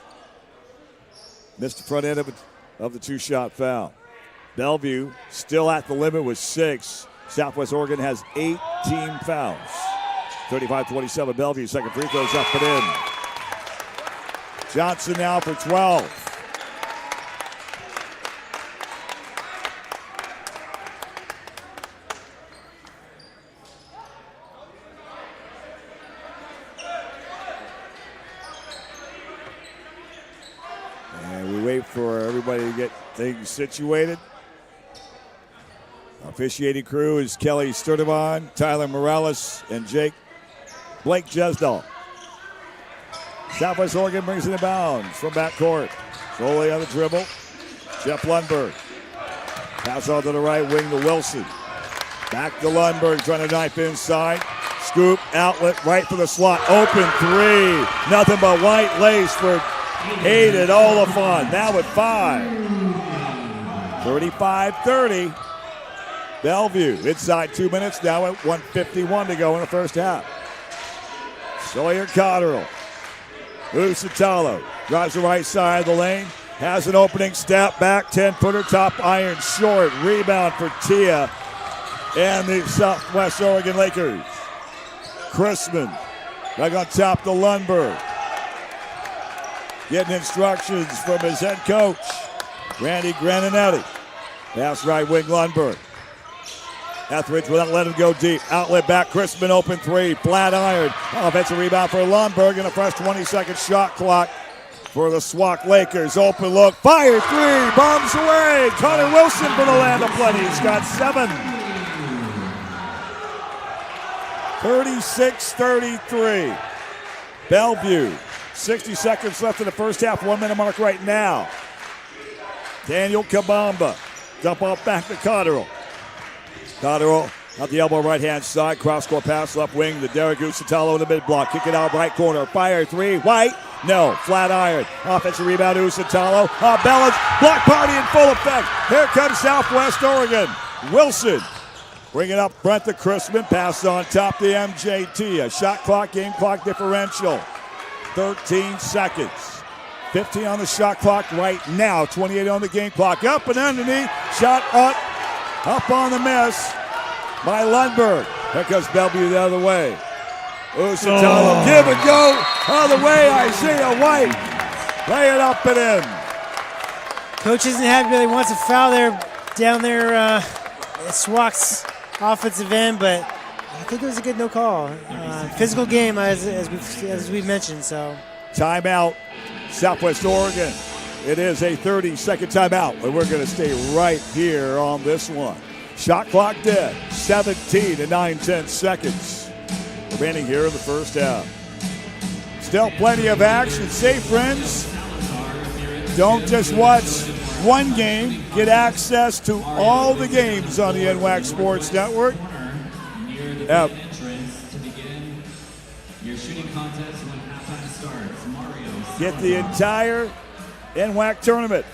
missed the front end of the 2-shot foul. Bellevue still at the limit with 6. Southwest Oregon has 8 team fouls. 35-27 Bellevue, second free throws up and in. Johnson now for 12. For everybody to get things situated. Officiating crew is Kelly Sturdivant, Tyler Morales, and Blake Jesdal. Southwest Oregon brings it in bounds from backcourt. Slowly on the dribble. Jeff Lundberg. Pass on to the right wing to Wilson. Back to Lundberg, trying to knife inside. Scoop, outlet, right for the slot. Open 3. Nothing but white lace for Hayden Oliphant, now with 5. 35-30. Bellevue inside 2 minutes, now at 1:51 to go in the first half. Sawyer Cotterill. Usitalo drives the right side of the lane. Has an opening, step back, 10-footer, top iron short. Rebound for Tia and the Southwest Oregon Lakers. Chrisman back on top to Lundberg. Getting instructions from his head coach, Randy Graninetti. Pass right wing Lundberg. Etheridge will not let him go deep. Outlet back, Chrisman open 3. Flat iron. Offensive rebound for Lundberg and a fresh 20-second shot clock for the SWAC Lakers. Open look, fire 3, bombs away. Connor Wilson for the land of plenty. He's got 7. 36-33. Bellevue. 60 seconds left in the first half. 1 minute mark right now. Daniel Kabamba. Dump off back to Cotterill. Cotterill at the elbow right-hand side. Cross-court pass left wing to Derek Usitalo in the mid-block. Kick it out right corner. Fire 3. White. No. Flat iron. Offensive rebound to Usitalo. Bellas. Block party in full effect. Here comes Southwest Oregon. Wilson Bring it up front to Chrisman. Pass on top to MJT. A shot clock, game clock differential. 13 seconds. 15 on the shot clock right now. 28 on the game clock. Up and underneath. Shot up. Up on the miss by Lundberg. Here comes Bellevue the other way. Usitalo. Give and go. Other way. Isaiah White. Lay it up and in. Coach isn't happy, really wants a foul there down there at SWAC's offensive end, but I think it was a good no call. Physical game, as we mentioned. So timeout, Southwest Oregon. It is a 30-second timeout, and we're going to stay right here on this one. Shot clock dead. 17 to 9/10 seconds remaining here in the first half. Still plenty of action. Say, friends, don't just watch one game. Get access to all the games on the NWAC Sports Network. Yep. Get the entire NWAC tournament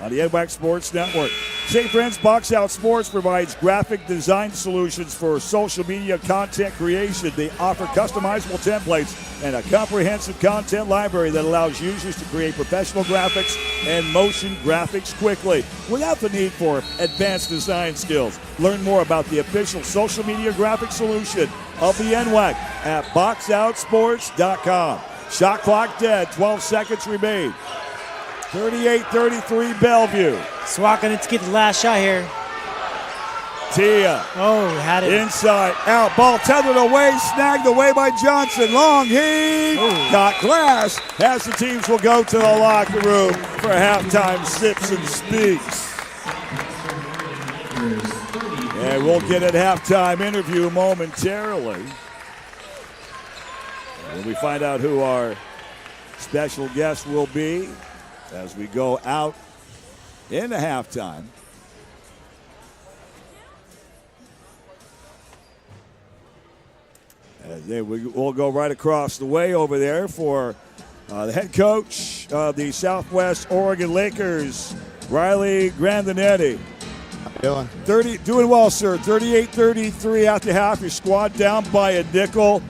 on the NWAC Sports Network. Say, friends, Box Out Sports provides graphic design solutions for social media content creation. They offer customizable templates and a comprehensive content library that allows users to create professional graphics and motion graphics quickly without the need for advanced design skills. Learn more about the official social media graphic solution of the NWAC at boxoutsports.com. Shot clock dead, 12 seconds remain. 38-33 Bellevue. SWAC going to get the last shot here. Tia. Oh, had it. Inside, out, ball tethered away, snagged away by Johnson. Long heave, got glass. As the teams will go to the locker room for halftime sips and speaks. And we'll get a halftime interview momentarily when we find out who our special guest will be as we go out into halftime. We'll go right across the way over there for the head coach of the Southwest Oregon Lakers, Riley Grandinetti. How you doing? Doing well, sir. 38-33 after half. Your squad down by a nickel.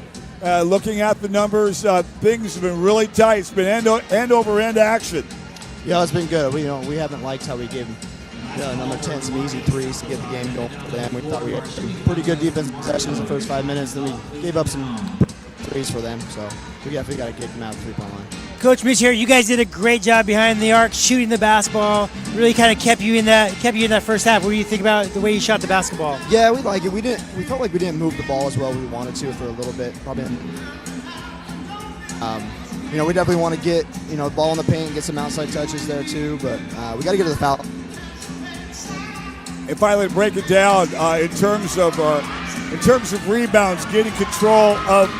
Looking at the numbers, things have been really tight. It's been end-over-end action. Yeah, it's been good. We haven't liked how we gave number 10 some easy threes to get the game going for them. We thought we had some pretty good defensive possessions in the first 5 minutes. Then we gave up some threes for them. So we definitely got to get them out of the three-point line. Coach Mitch here. You guys did a great job behind the arc, shooting the basketball. Really kind of kept you in that first half. What do you think about the way you shot the basketball? Yeah, we like it. We felt like we didn't move the ball as well as we wanted to for a little bit. Probably. We definitely want to get the ball in the paint, get some outside touches there too. But we got to get to the foul. And finally, break it down in terms of rebounds, getting control of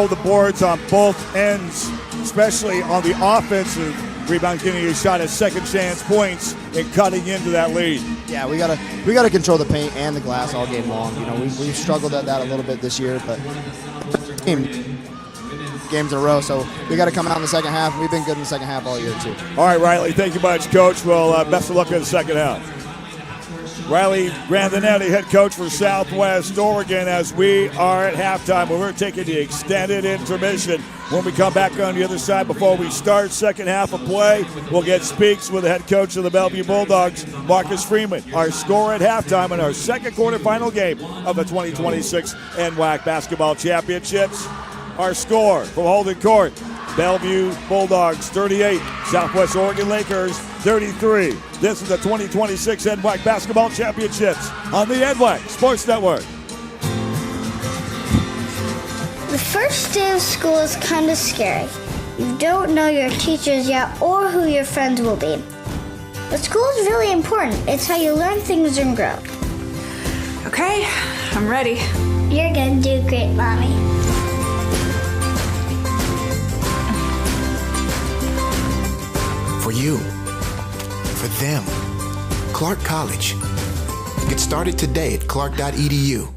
the boards on both ends, especially on the offensive rebound, getting a shot at second chance points and cutting into that lead. Yeah, we gotta control the paint and the glass all game long. We've struggled at that a little bit this year, but games in a row, so we got to come out in the second half. We've been good in the second half all year too. All right, Riley, thank you much, Coach. Well, best of luck in the second half. Riley Grandinetti, head coach for Southwest Oregon, as we are at halftime. We're taking the extended intermission. When we come back on the other side, before we start second half of play, we'll get speaks with the head coach of the Bellevue Bulldogs, Marcus Freeman. Our score at halftime in our second quarterfinal game of the 2026 NWAC Basketball Championships. Our score from Holden Court, Bellevue Bulldogs 38, Southwest Oregon Lakers 33. This is the 2026 NWAC Basketball Championships on the NWAC Sports Network. The first day of school is kind of scary. You don't know your teachers yet or who your friends will be. But school is really important. It's how you learn things and grow. Okay, I'm ready. You're gonna do great, Mommy. For you, for them, Clark College. Get started today at clark.edu.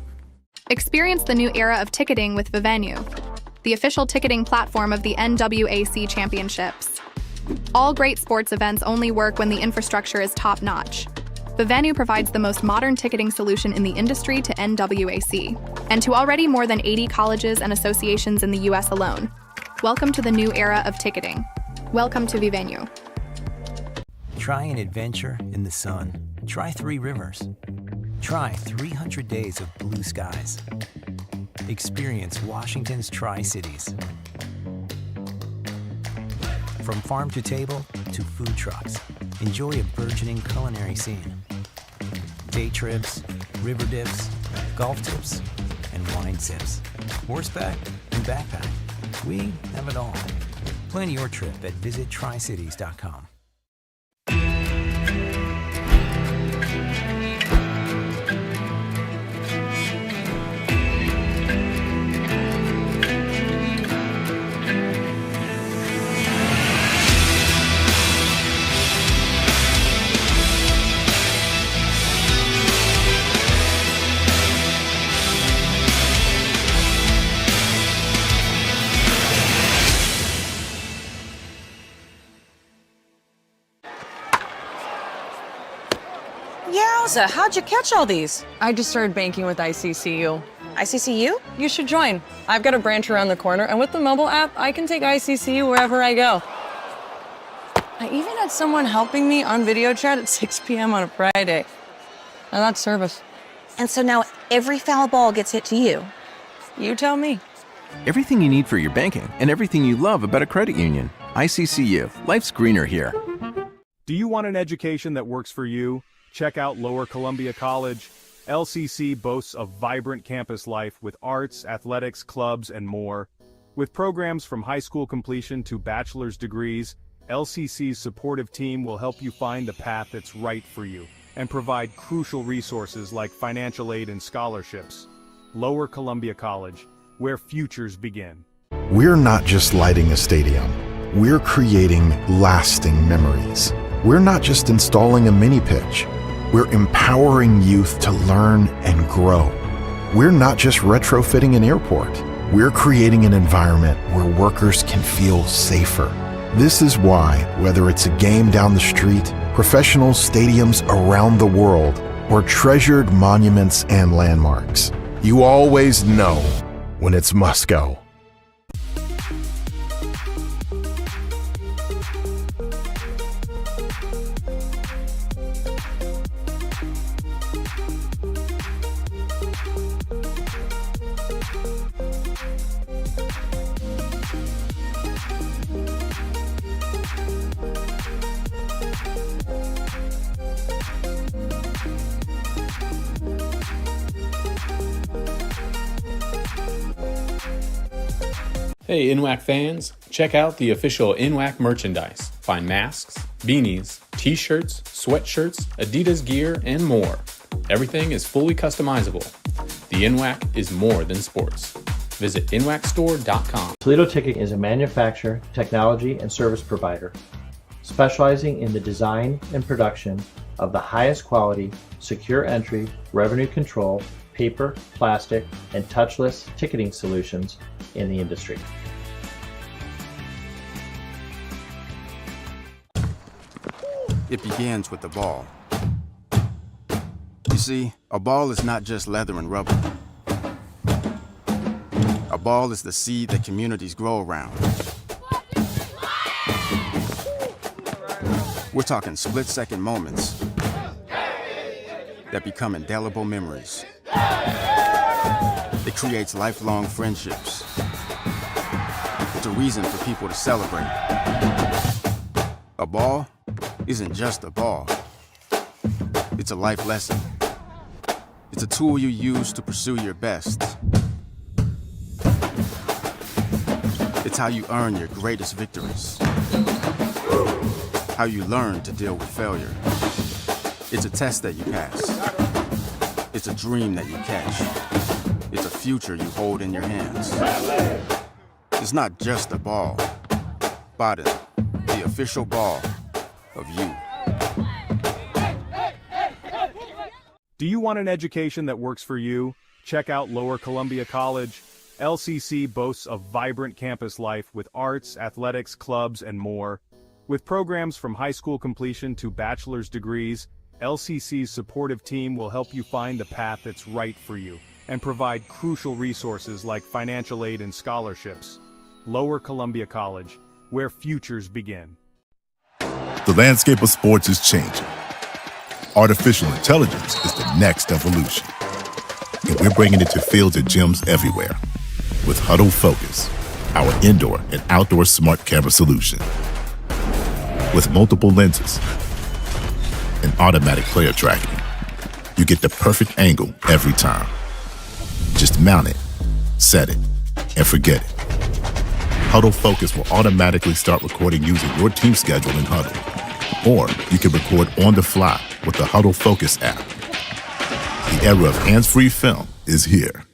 Experience the new era of ticketing with Vivenue, the official ticketing platform of the NWAC Championships. All great sports events only work when the infrastructure is top-notch. Bellevue provides the most modern ticketing solution in the industry to NWAC, and to already more than 80 colleges and associations in the U.S. alone. Welcome to the new era of ticketing. Welcome to Bellevue. Try an adventure in the sun. Try 3 rivers. Try 300 days of blue skies. Experience Washington's Tri-Cities. From farm to table to food trucks, enjoy a burgeoning culinary scene. Day trips, river dips, golf tips, and wine sips. Horseback and backpack. We have it all. Plan your trip at visittricities.com. Yowza, how'd you catch all these? I just started banking with ICCU. ICCU? You should join. I've got a branch around the corner, and with the mobile app, I can take ICCU wherever I go. I even had someone helping me on video chat at 6 p.m. on a Friday. Now that's service. And so now every foul ball gets hit to you. You tell me. Everything you need for your banking and everything you love about a credit union. ICCU. Life's greener here. Do you want an education that works for you? Check out Lower Columbia College. LCC boasts a vibrant campus life with arts, athletics, clubs, and more. With programs from high school completion to bachelor's degrees, LCC's supportive team will help you find the path that's right for you and provide crucial resources like financial aid and scholarships. Lower Columbia College, where futures begin. We're not just lighting a stadium. We're creating lasting memories. We're not just installing a mini pitch. We're empowering youth to learn and grow. We're not just retrofitting an airport. We're creating an environment where workers can feel safer. This is why, whether it's a game down the street, professional stadiums around the world, or treasured monuments and landmarks, you always know when it's must go. Hey NWAC fans, check out the official NWAC merchandise. Find masks, beanies, t-shirts, sweatshirts, Adidas gear, and more. Everything is fully customizable. The NWAC is more than sports. Visit NWACstore.com. Toledo Ticketing is a manufacturer, technology, and service provider specializing in the design and production of the highest quality, secure entry, revenue control, paper, plastic, and touchless ticketing solutions in the industry. It begins with the ball. You see, a ball is not just leather and rubber. A ball is the seed that communities grow around. We're talking split-second moments that become indelible memories. It creates lifelong friendships. It's a reason for people to celebrate. A ball isn't just a ball. It's a life lesson. It's a tool you use to pursue your best. It's how you earn your greatest victories. How you learn to deal with failure. It's a test that you pass. It's a dream that you catch. It's a future you hold in your hands. It's not just a ball. Bada, the official ball of you. Do you want an education that works for you? Check out Lower Columbia College. LCC boasts a vibrant campus life with arts, athletics, clubs, and more. With programs from high school completion to bachelor's degrees, LCC's supportive team will help you find the path that's right for you and provide crucial resources like financial aid and scholarships. Lower Columbia College, where futures begin. The landscape of sports is changing. Artificial intelligence is the next evolution. And we're bringing it to fields and gyms everywhere. With Huddle Focus, our indoor and outdoor smart camera solution. With multiple lenses and automatic player tracking, you get the perfect angle every time. Just mount it, set it, and forget it. Huddle Focus will automatically start recording using your team schedule in Huddle. Or you can record on the fly with the Huddle Focus app. The era of hands-free film is here.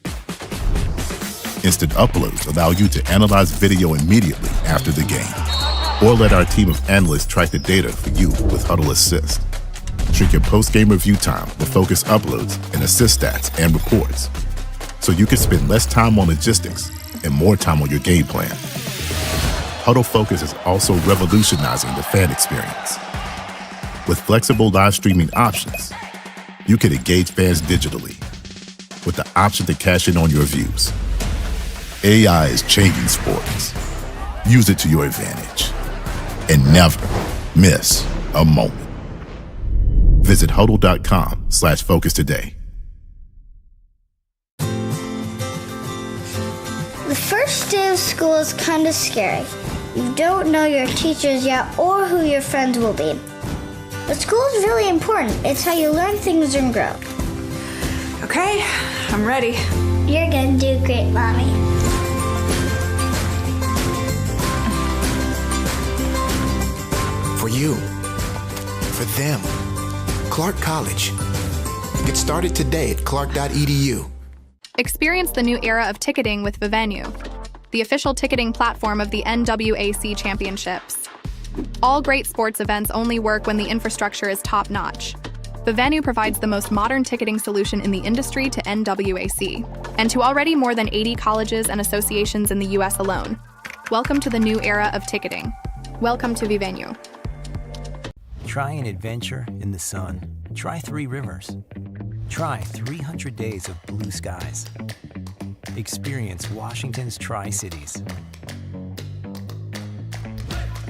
Instant uploads allow you to analyze video immediately after the game. Or let our team of analysts track the data for you with Huddle Assist. Shrink your post-game review time with Focus uploads and assist stats and reports. So you can spend less time on logistics and more time on your game plan. Huddle Focus is also revolutionizing the fan experience. With flexible live streaming options, you can engage fans digitally with the option to cash in on your views. AI is changing sports. Use it to your advantage and never miss a moment. Visit huddle.com/focus today. The first day of school is kind of scary. You don't know your teachers yet or who your friends will be. But school is really important. It's how you learn things and grow. Okay, I'm ready. You're gonna do great, Mommy. For you, for them, Clark College. Get started today at clark.edu. Experience the new era of ticketing with Bellevue, the official ticketing platform of the NWAC championships. All great sports events only work when the infrastructure is top-notch. Bellevue provides the most modern ticketing solution in the industry to NWAC, and to already more than 80 colleges and associations in the US alone. Welcome to the new era of ticketing. Welcome to Bellevue. Try an adventure in the sun. Try 3 rivers. Try 300 days of blue skies. Experience Washington's Tri-Cities.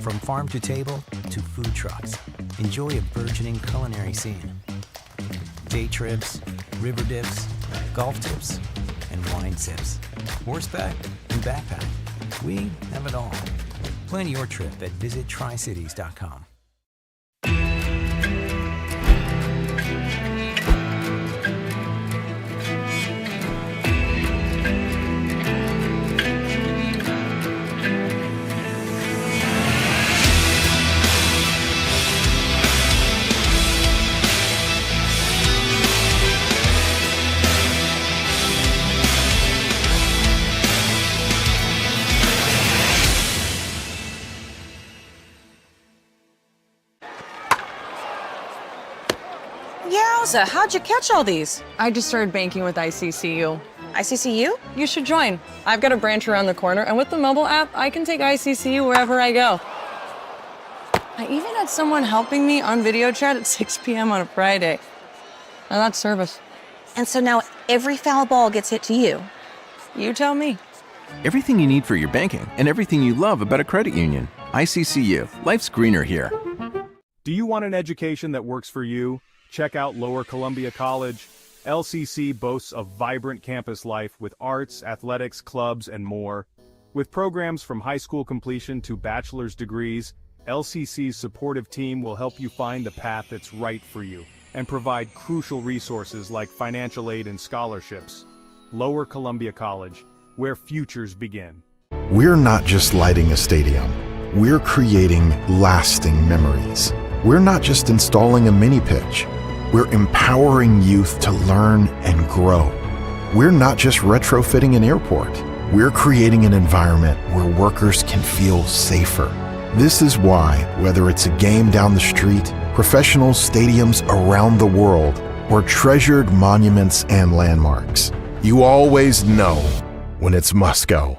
From farm to table to food trucks, enjoy a burgeoning culinary scene. Day trips, river dips, golf tips, and wine sips. Horseback and backpack. We have it all. Plan your trip at visittricities.com. Yowza, how'd you catch all these? I just started banking with ICCU. ICCU? You should join. I've got a branch around the corner, and with the mobile app, I can take ICCU wherever I go. I even had someone helping me on video chat at 6 p.m. on a Friday. Now that's service. And so now every foul ball gets hit to you. You tell me. Everything you need for your banking and everything you love about a credit union. ICCU. Life's greener here. Do you want an education that works for you? Check out Lower Columbia College. LCC boasts a vibrant campus life with arts, athletics, clubs, and more. With programs from high school completion to bachelor's degrees, LCC's supportive team will help you find the path that's right for you and provide crucial resources like financial aid and scholarships. Lower Columbia College, where futures begin. We're not just lighting a stadium. We're creating lasting memories. We're not just installing a mini pitch. We're empowering youth to learn and grow. We're not just retrofitting an airport. We're creating an environment where workers can feel safer. This is why, whether it's a game down the street, professional stadiums around the world, or treasured monuments and landmarks, you always know when it's must go.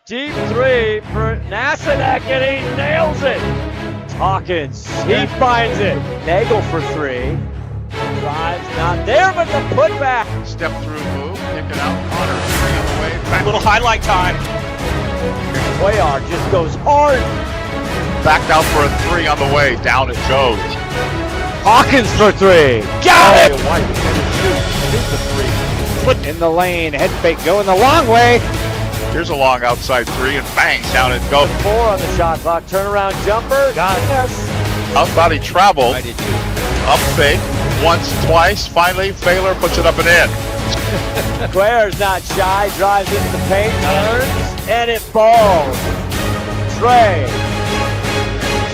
Deep three for Nasanek, and he nails it. Hawkins, he finds it. Nagel for three. Drives not there, but the putback. Step through move, kick it out. Connor, three on the way. A little highlight time. Cuellar just goes hard. Backed out for a three on the way. Down at Joe's. Hawkins for three. Got it! White shoot the three. Foot in the lane. Head fake going the long way. Here's a long outside three and bang, down and go. 4 on the shot clock. Turnaround jumper. Got it. Yes. Out body travel. Up fake. Once, twice. Finally, Baylor puts it up and in. Cuellar's not shy. Drives into the paint. Turns. And it falls. Trey.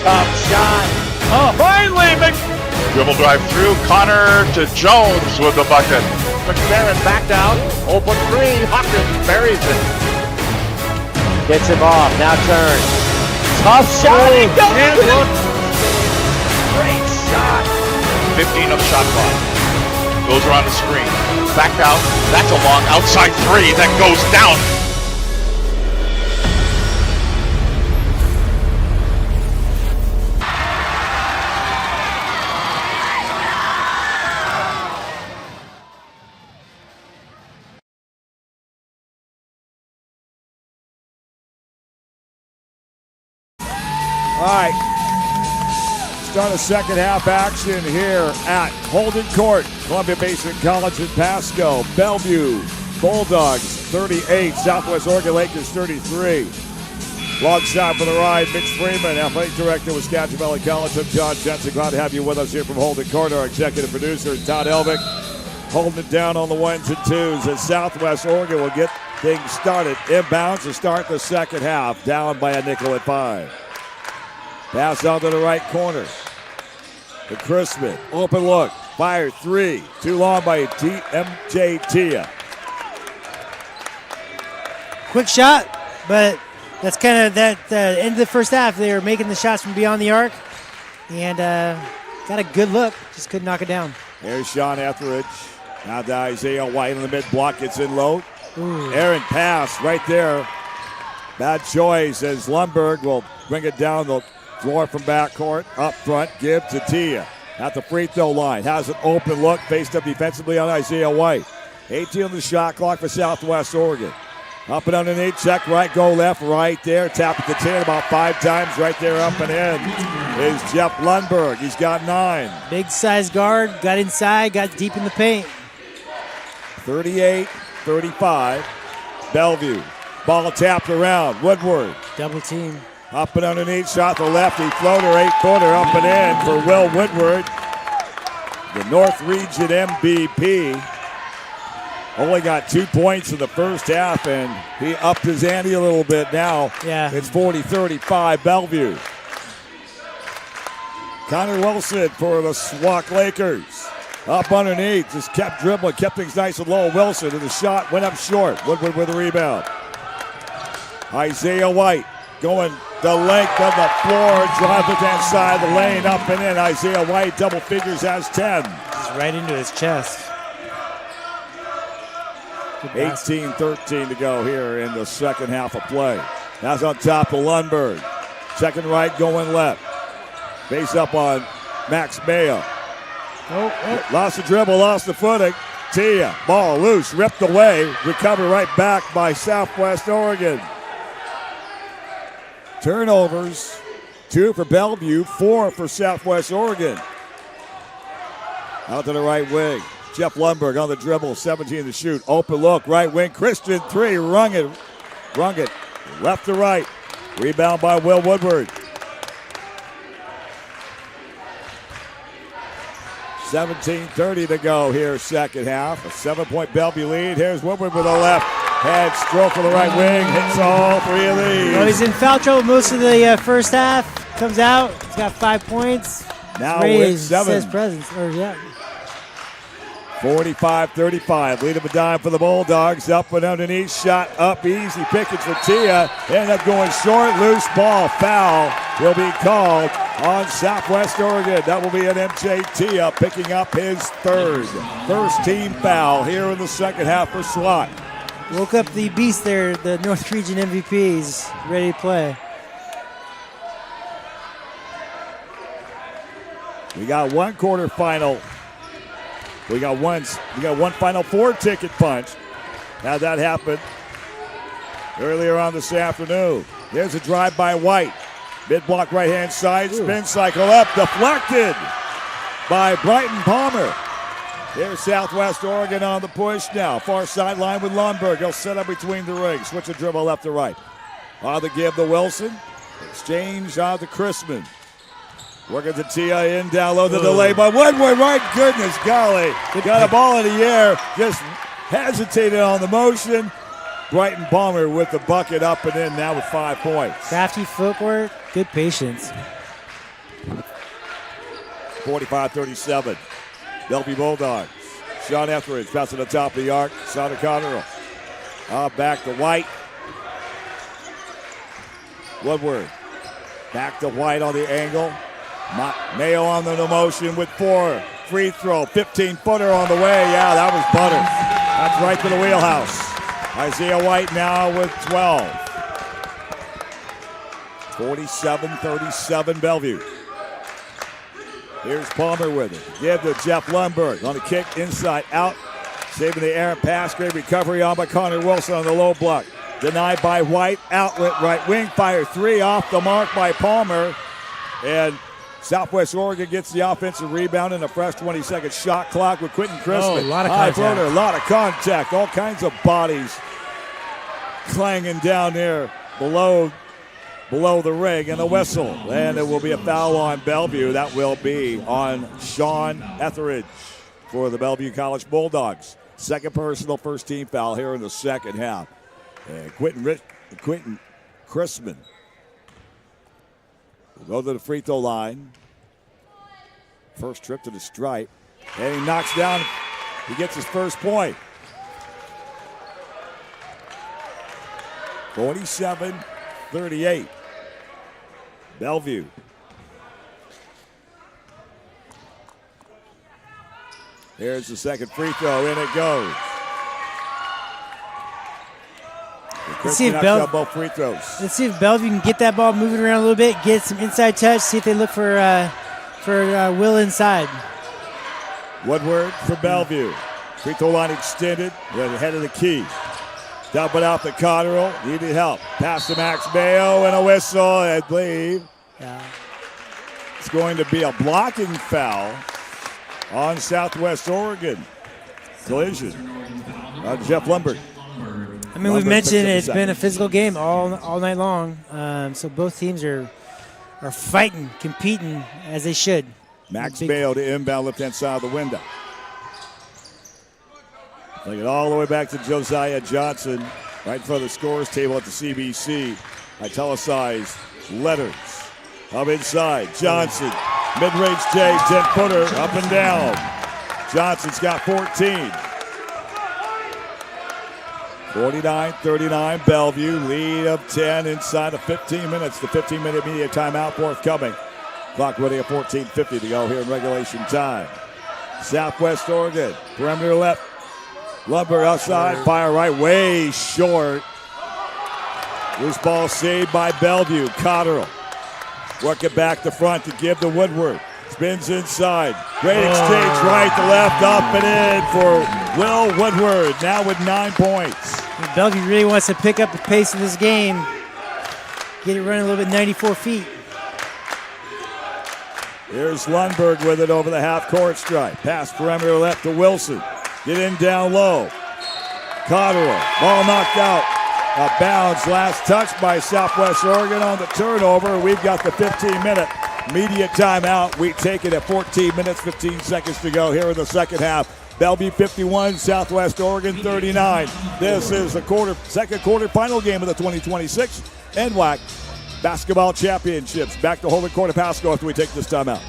Tough shot. Oh, finally, Dribble drive through. Connor to Jones with the bucket. McMahon back down. Open three. Hawkins buries it. Gets him off. Now turns. Tough shot. He goes and look. Great shot. 15 on the shot clock. Goes around the screen. Back out. That's a long outside three that goes down. All right. Start a second half action here at Holden Court, Columbia Basin College in Pasco. Bellevue Bulldogs 38, Southwest Oregon Lakers 33. Alongside for the ride, Mitch Freeman, Athletic Director, Wisconsin Valley College. I'm John Jensen. Glad to have you with us here from Holden Court. Our executive producer, Todd Elvick, holding it down on the ones and twos. And Southwest Oregon will get things started inbounds to start the second half, down by a nickel at 5. Pass on to the right corner. To Chrisman. Open look. Fire three. Too long by MJ Tia. Quick shot, but that's kind of that end of the first half. They were making the shots from beyond the arc and got a good look. Just couldn't knock it down. Here's Sean Etheridge. Now to Isaiah White in the mid block. Gets in low. Ooh. Aaron pass right there. Bad choice as Lundberg will bring it down the floor from backcourt. Up front, give to Tia. At the free throw line. Has an open look. Faced up defensively on Isaiah White. 18 on the shot clock for Southwest Oregon. Up and underneath. Check right, go left. Right there. Tap at the 10 about 5 times. Right there up and in is Jeff Lundberg. He's got 9. Big size guard. Got inside. Got deep in the paint. 38-35. Bellevue. Ball tapped around. Woodward. Double team. Up and underneath, shot the lefty floater, 8-footer up and in for Will Woodward. The North Region MVP. Only got 2 points in the first half, and he upped his ante a little bit now. Yeah. It's 40-35 Bellevue. Connor Wilson for the SWAC Lakers. Up underneath, just kept dribbling, kept things nice and low. Wilson to the shot, went up short. Woodward with a rebound. Isaiah White going the length of the floor, drive it inside the lane, up and in. Isaiah White, double figures, has 10. Just right into his chest. 18-13 to go here in the second half of play. That's on top of Lundberg. Second right, going left. Base up on Max Mayo. Lost the dribble, lost the footing. Tia, ball loose, ripped away. Recovered right back by Southwest Oregon. Turnovers, 2 for Bellevue, 4 for Southwest Oregon. Out to the right wing. Jeff Lundberg on the dribble, 17 to shoot. Open look, right wing. Christian, 3, rung it. Left to right. Rebound by Will Woodward. 17:30 to go here, second half. A 7-point Bellevue lead. Here's Woodward with a left hand stroke for the right wing. Hits all 3 of these. Well, he's in foul trouble most of the first half. Comes out. He's got 5 points. Now with 7. Says presence. 45-35. Lead of a dime for the Bulldogs. Up and underneath. Shot up easy. Pickens for Tia. Ended up going short. Loose ball. Foul will be called on Southwest Oregon. That will be an MJ Tia picking up his 3rd. First team foul here in the second half for SWAT. Woke up the beast there, the North Region MVPs, ready to play. We got one quarterfinal. We got one Final Four ticket punch. Had that happen earlier on this afternoon. Here's a drive by White. Mid-block right-hand side, spin cycle up, deflected by Brighton Palmer. Here's Southwest Oregon on the push now. Far sideline with Lundberg. He'll set up between the rings. Switch a dribble left to right. On the give to Wilson. Exchange on to Chrisman. Working to Tia in, down low, the delay by Woodward. Right, goodness golly. Got a ball in the air. Just hesitated on the motion. Brighton Palmer with the bucket up and in now with 5 points. Crafty footwork, good patience. 45-37. Bellevue Bulldogs. Sean Etheridge passing the top of the arc. Sauter Cotterill. Back to White. Woodward. Back to White on the angle. Mayo on the motion with 4. Free throw. 15-footer on the way. Yeah, that was butter. That's right to the wheelhouse. Isaiah White now with 12. 47-37 Bellevue. Here's Palmer with it. Give to Jeff Lundberg on the kick inside out. Saving the errant pass. Great recovery on by Connor Wilson on the low block. Denied by White. Outlet right wing. Fire 3 off the mark by Palmer. And Southwest Oregon gets the offensive rebound in a fresh 20-second shot clock with Quentin Chrisman. A lot of high contact. floater, a lot of contact. All kinds of bodies clanging down there below the ring, and a whistle. And it will be a foul on Bellevue. That will be on Sean Etheridge for the Bellevue College Bulldogs. Second personal, first team foul here in the second half. And Quentin Chrisman will go to the free throw line. First trip to the stripe. And he knocks down. He gets his first point. 47-38. Bellevue. Here's the second free throw. In it goes. Let's see, both free throws. Let's see if Bellevue can get that ball moving around a little bit, get some inside touch, see if they look for Will inside. Woodward for Bellevue. Free throw line extended. They're ahead of the key. Dump it out to Cotterill. Needed help. Pass to Max Mayo and a whistle, I believe. Yeah. It's going to be a blocking foul on Southwest Oregon. Collision. Jeff Lundberg. I mean, we've mentioned it's been a physical game all night long. So both teams are fighting, competing as they should. Max Mayo to inbound left-hand side of the window. Take it all the way back to Josiah Johnson, right in front of the scorers table at the CBC. Italicized letters. Up inside, Johnson. Mid-range J, 10-footer, up and down. Johnson's got 14. 49-39 Bellevue, lead of 10 inside of 15 minutes. The 15-minute media timeout forthcoming. Clock running at 14:50 to go here in regulation time. Southwest Oregon, perimeter left. Lundberg outside, fire right, way short. Loose ball saved by Bellevue. Cotterill work it back to front to give to Woodward. Spins inside. Great exchange right to left, up and in for Will Woodward, now with 9 points. Bellevue really wants to pick up the pace of this game, get it running a little bit 94 feet. Here's Lundberg with it over the half-court stripe. Pass perimeter left to Wilson. Get in down low. Cotterill, ball knocked out. A bounce, last touch by Southwest Oregon on the turnover. We've got the 15-minute media timeout. We take it at 14 minutes, 15 seconds to go here in the second half. Bellevue 51, Southwest Oregon 39. This is the second quarter final game of the 2026 NWAC Basketball Championships. Back to Holden Court of Pasco after we take this timeout.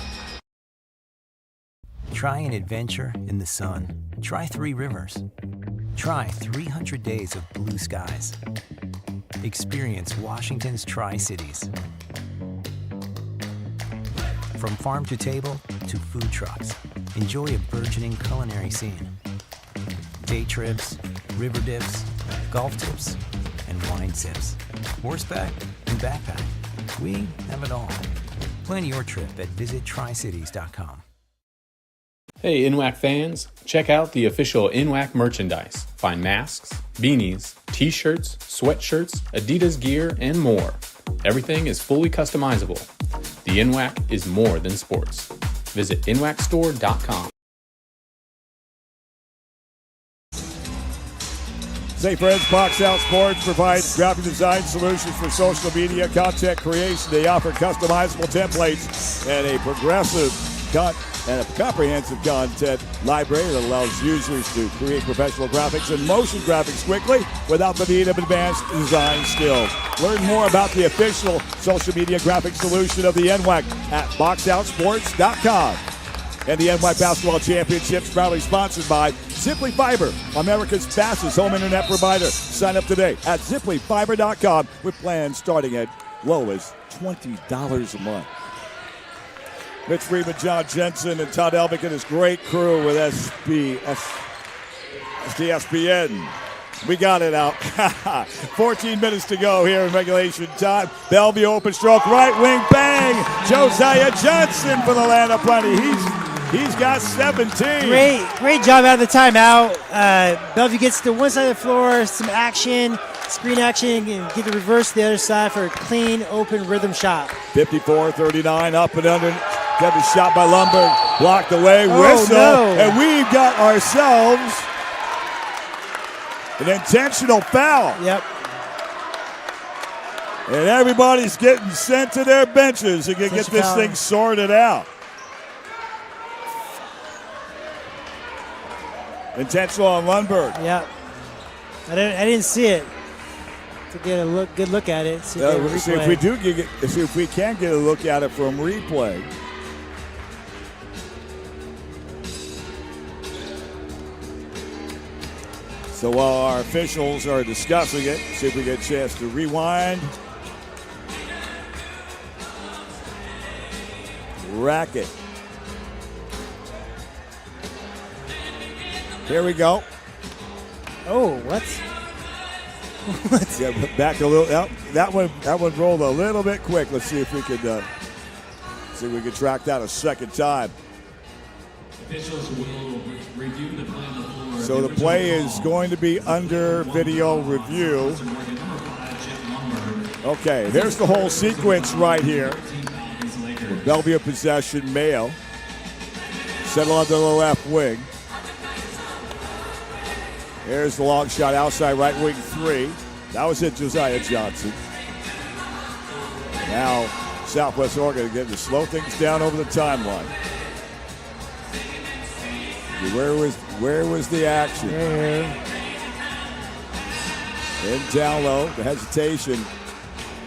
Try an adventure in the sun. Try 3 rivers. Try 300 days of blue skies. Experience Washington's Tri-Cities. From farm to table to food trucks, enjoy a burgeoning culinary scene. Day trips, river dips, golf tips, and wine sips. Horseback and backpack. We have it all. Plan your trip at visittricities.com. Hey NWAC fans, check out the official NWAC merchandise. Find masks, beanies, t-shirts, sweatshirts, Adidas gear, and more. Everything is fully customizable. The NWAC is more than sports. Visit NWACstore.com. Say Friends, Box Out Sports provides graphic design solutions for social media content creation. They offer customizable templates and a comprehensive content library that allows users to create professional graphics and motion graphics quickly without the need of advanced design skills. Learn more about the official social media graphic solution of the NWAC at boxoutsports.com. And the NWAC Basketball Championships proudly sponsored by Ziply Fiber, America's fastest home internet provider. Sign up today at ziplyfiber.com with plans starting at low as $20 a month. Mitch Friedman, John Jensen, and Todd Elbick and his great crew with STSPN. We got it out. 14 minutes to go here in regulation time. Bellevue open stroke, right wing, bang! Josiah Johnson for the land of plenty. He's got 17. Great job out of the timeout. Bellevue gets to one side of the floor, some action, screen action, and get the reverse to the other side for a clean, open rhythm shot. 54-39, up and under. Got the shot by Lundberg, blocked away, whistle, no. And we've got ourselves an intentional foul. Yep. And everybody's getting sent to their benches to get this thing sorted out. Intentional on Lundberg. Yep. I didn't see it. To get a good look at it. See if we can get a look at it from replay. So while our officials are discussing it, see if we get a chance to rewind. Racket. Here we go. Oh, what? Yeah, back a little. That one rolled a little bit quick. Let's see if we could track that a second time. Officials will review the play on the floor. So the play is going to be under video review. Okay, here's the whole sequence right here. Bellevue possession, Mayo. Settle onto the left wing. Here's the long shot outside right wing 3. That was it, Josiah Johnson. Now Southwest Oregon again to slow things down over the timeline. Where was the action? In down low, the hesitation.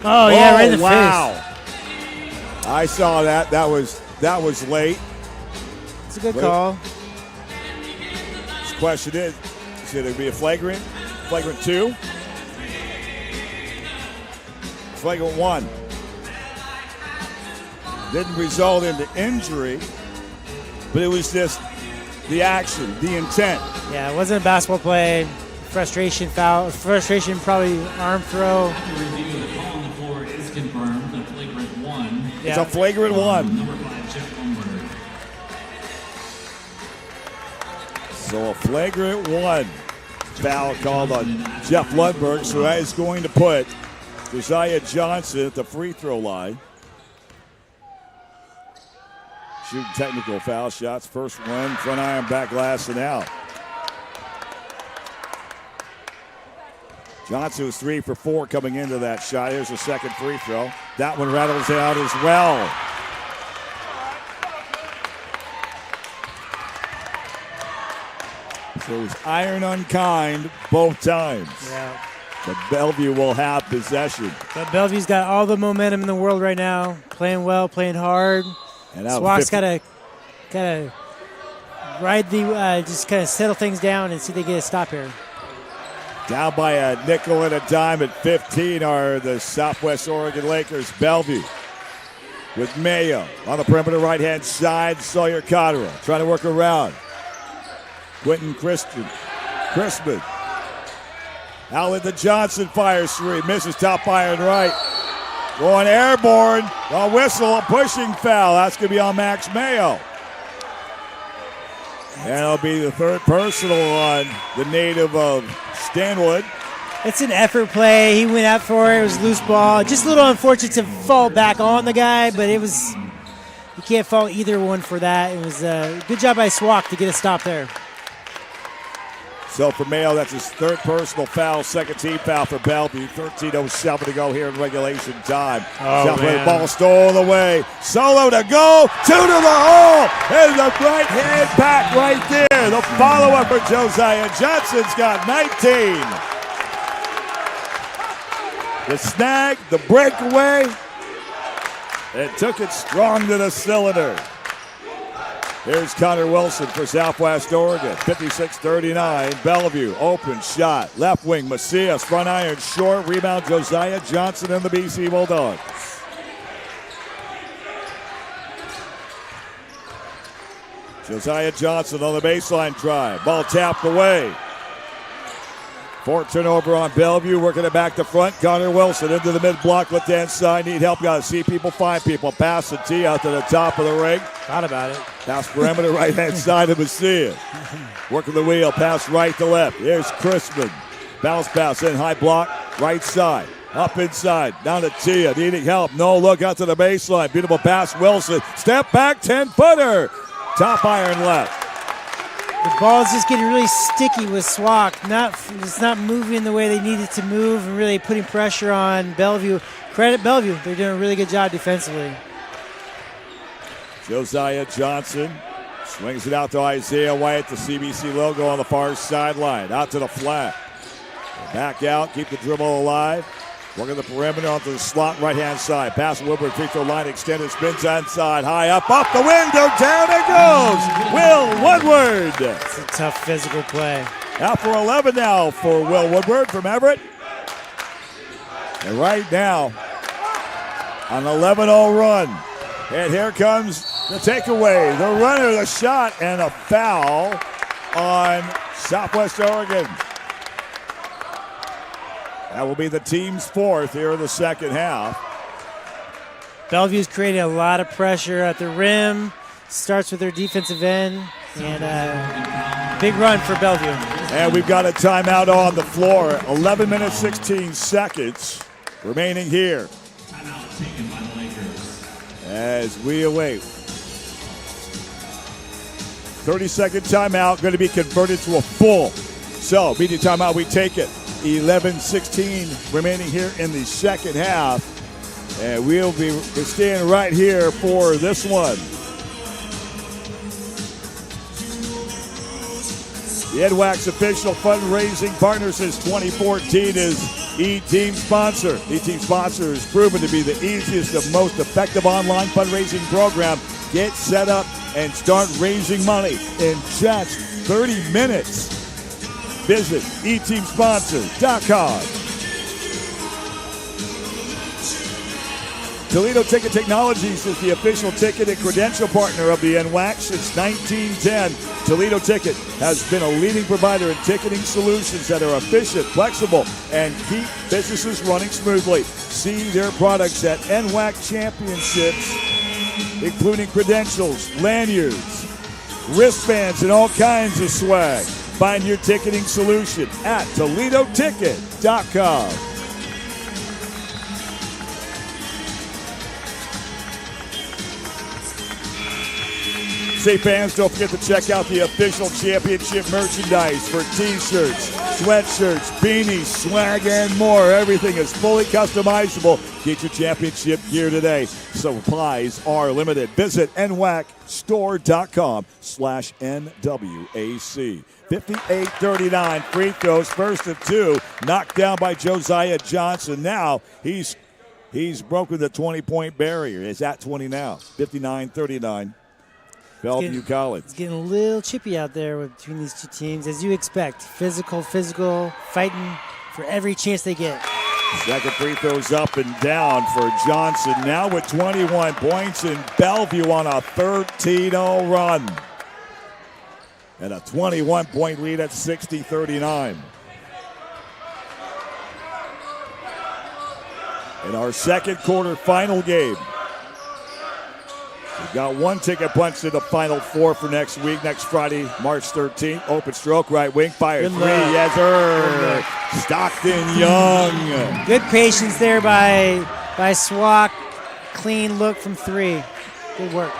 Oh yeah, right in the wow. Face. I saw that. That was late. It's a good call. The question is it going to be a flagrant 2? Flagrant 1. Didn't result into injury, but it was just the action, the intent. Yeah, it wasn't a basketball play. Frustration foul. Frustration, probably arm throw. The review, the call on the floor is confirmed. The flagrant 1. It's a flagrant 1. Number 5, Jeff Lundberg. So a flagrant 1 foul called on Jeff Lundberg. So that is going to put Josiah Johnson at the free throw line. Shooting technical foul shots. First one, front iron, back glass, and out. Johnson was 3 for 4 coming into that shot. Here's a second free throw. That one rattles out as well. So it was iron unkind both times. Yeah. But Bellevue will have possession. But Bellevue's got all the momentum in the world right now. Playing well, playing hard. And SWAC's got to kind of ride just kind of settle things down and see if they get a stop here. Down by a nickel and a dime at 15 are the Southwest Oregon Lakers. Bellevue with Mayo on the perimeter right-hand side. Sawyer Cotterill trying to work around. Quentin Crispin Outlet to Johnson, fires three, misses top iron right. Going airborne, a whistle, a pushing foul. That's going to be on Max Mayo. And it'll be the third personal on the native of Stanwood. It's an effort play. He went out for it. It was a loose ball. Just a little unfortunate to fall back on the guy, but it was, you can't fault either one for that. It was a good job by SWAC to get a stop there. So for Mayo, that's his third personal foul, second team foul for Bellevue. 13:07 to go here in regulation time. Southway ball stolen away. Solo to go. Two to the hole. And the right hand back right there. The follow-up for Josiah Johnson's got 19. The snag, the breakaway, and took it strong to the cylinder. Here's Connor Wilson for Southwest Oregon. 56-39. Bellevue, open shot. Left wing, Macias, front iron, short. Rebound, Josiah Johnson and the BC Bulldogs. Josiah Johnson on the baseline drive. Ball tapped away. Fourth turnover on Bellevue, working it back to front. Connor Wilson into the mid-block, left-hand side. Need help, got to see people, find people. Pass the tee out to the top of the ring. Thought about it. Pass perimeter, right-hand side of Macias. Working the wheel, pass right to left. Here's Crispin. Bounce pass in, high block, right side. Up inside, down to Tia, needing help. No look out to the baseline. Beautiful pass, Wilson. Step back, 10-footer. Top iron left. The ball's just getting really sticky with SWAC. It's not moving the way they need it to move and really putting pressure on Bellevue. Credit Bellevue. They're doing a really good job defensively. Josiah Johnson swings it out to Isaiah White, the CBC logo on the far sideline. Out to the flat. Back out, keep the dribble alive. Working the perimeter onto the slot right-hand side. Pass Woodward, free throw line extended, spins inside, high up, off the window, down it goes! Will Woodward! It's a tough physical play. Out for 11 now for Will Woodward from Everett. And right now, an 11-0 run. And here comes the takeaway, the runner, the shot, and a foul on Southwest Oregon. That will be the team's fourth here in the second half. Bellevue's creating a lot of pressure at the rim. Starts with their defensive end. And big run for Bellevue. And we've got a timeout on the floor. 11 minutes, 16 seconds remaining here. Timeout taken by the Lakers. As we await. 30-second timeout going to be converted to a full. So, media timeout, we take it. 11-16 remaining here in the second half. And we're staying right here for this one. The NWAC's official fundraising partner since 2014 is E-Team Sponsor. E-Team Sponsor has proven to be the easiest and most effective online fundraising program. Get set up and start raising money in just 30 minutes. Visit eteamsponsor.com. Toledo Ticket Technologies is the official ticket and credential partner of the NWAC since 1910. Toledo Ticket has been a leading provider in ticketing solutions that are efficient, flexible, and keep businesses running smoothly. See their products at NWAC Championships, including credentials, lanyards, wristbands, and all kinds of swag. Find your ticketing solution at ToledoTicket.com. Say fans, don't forget to check out the official championship merchandise for t-shirts, sweatshirts, beanies, swag, and more. Everything is fully customizable. Get your championship gear today. Supplies are limited. Visit nwacstore.com/NWAC. 58-39 free throws, first of two, knocked down by Josiah Johnson. Now he's broken the 20-point barrier. It's at 20 now. 59-39. Bellevue College. It's getting a little chippy out there between these two teams, as you expect. Physical, fighting for every chance they get. Second free throws up and down for Johnson. Now with 21 points, and Bellevue on a 13-0 run. And a 21-point lead at 60-39. in our second quarter final game. We've got one ticket punch to the Final Four for next week, next Friday, March 13th. Open stroke, right wing, fire three. Yes, sir. Stockton Young. Good patience there by SWAC. Clean look from three. Good work.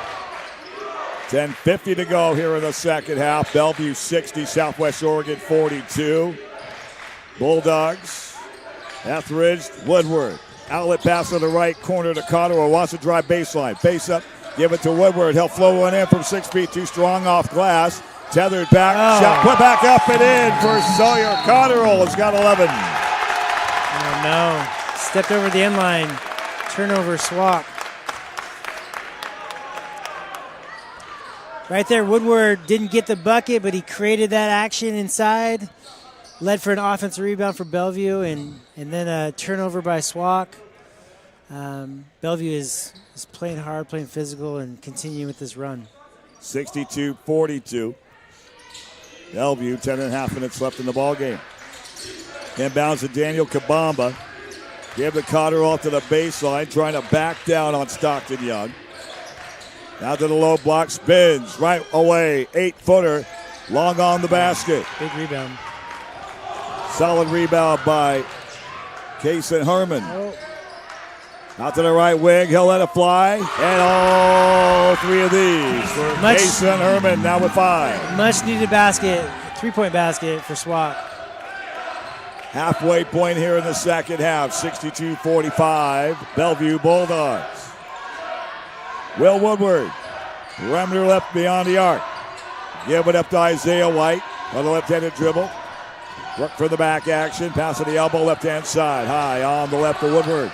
10:50 to go here in the second half. Bellevue 60, Southwest Oregon 42. Bulldogs. Etheridge, Woodward. Outlet pass on the right corner to Cotterill. Wants to drive baseline. Face up. Give it to Woodward. He'll flow one in from 6 feet. Too strong off glass. Tethered back. Shot put back up and in for Sawyer. Cotterill has got 11. Oh, no. Stepped over the end line. Turnover, SWAC. Right there, Woodward didn't get the bucket, but he created that action inside. Led for an offensive rebound for Bellevue, and then a turnover by SWAC. Bellevue is playing hard, playing physical, and continuing with this run. 62-42. Bellevue, 10.5 minutes left in the ball game. Inbounds to Daniel Kabamba. Give the Cotterill to the baseline, trying to back down on Stockton Young. Now to the low block, spins right away. 8-footer, long on the basket. Big rebound. Solid rebound by Kason Herman. Out to the right wing, he'll let it fly. And all three of these for Kason Herman, now with 5. Much needed basket, 3-point basket for SWAC. Halfway point here in the second half, 62-45, Bellevue Bulldogs. Will Woodward, perimeter left beyond the arc. Give it up to Isaiah White on the left-handed dribble. Work for the back action, pass to the elbow, left-hand side. High on the left for Woodward.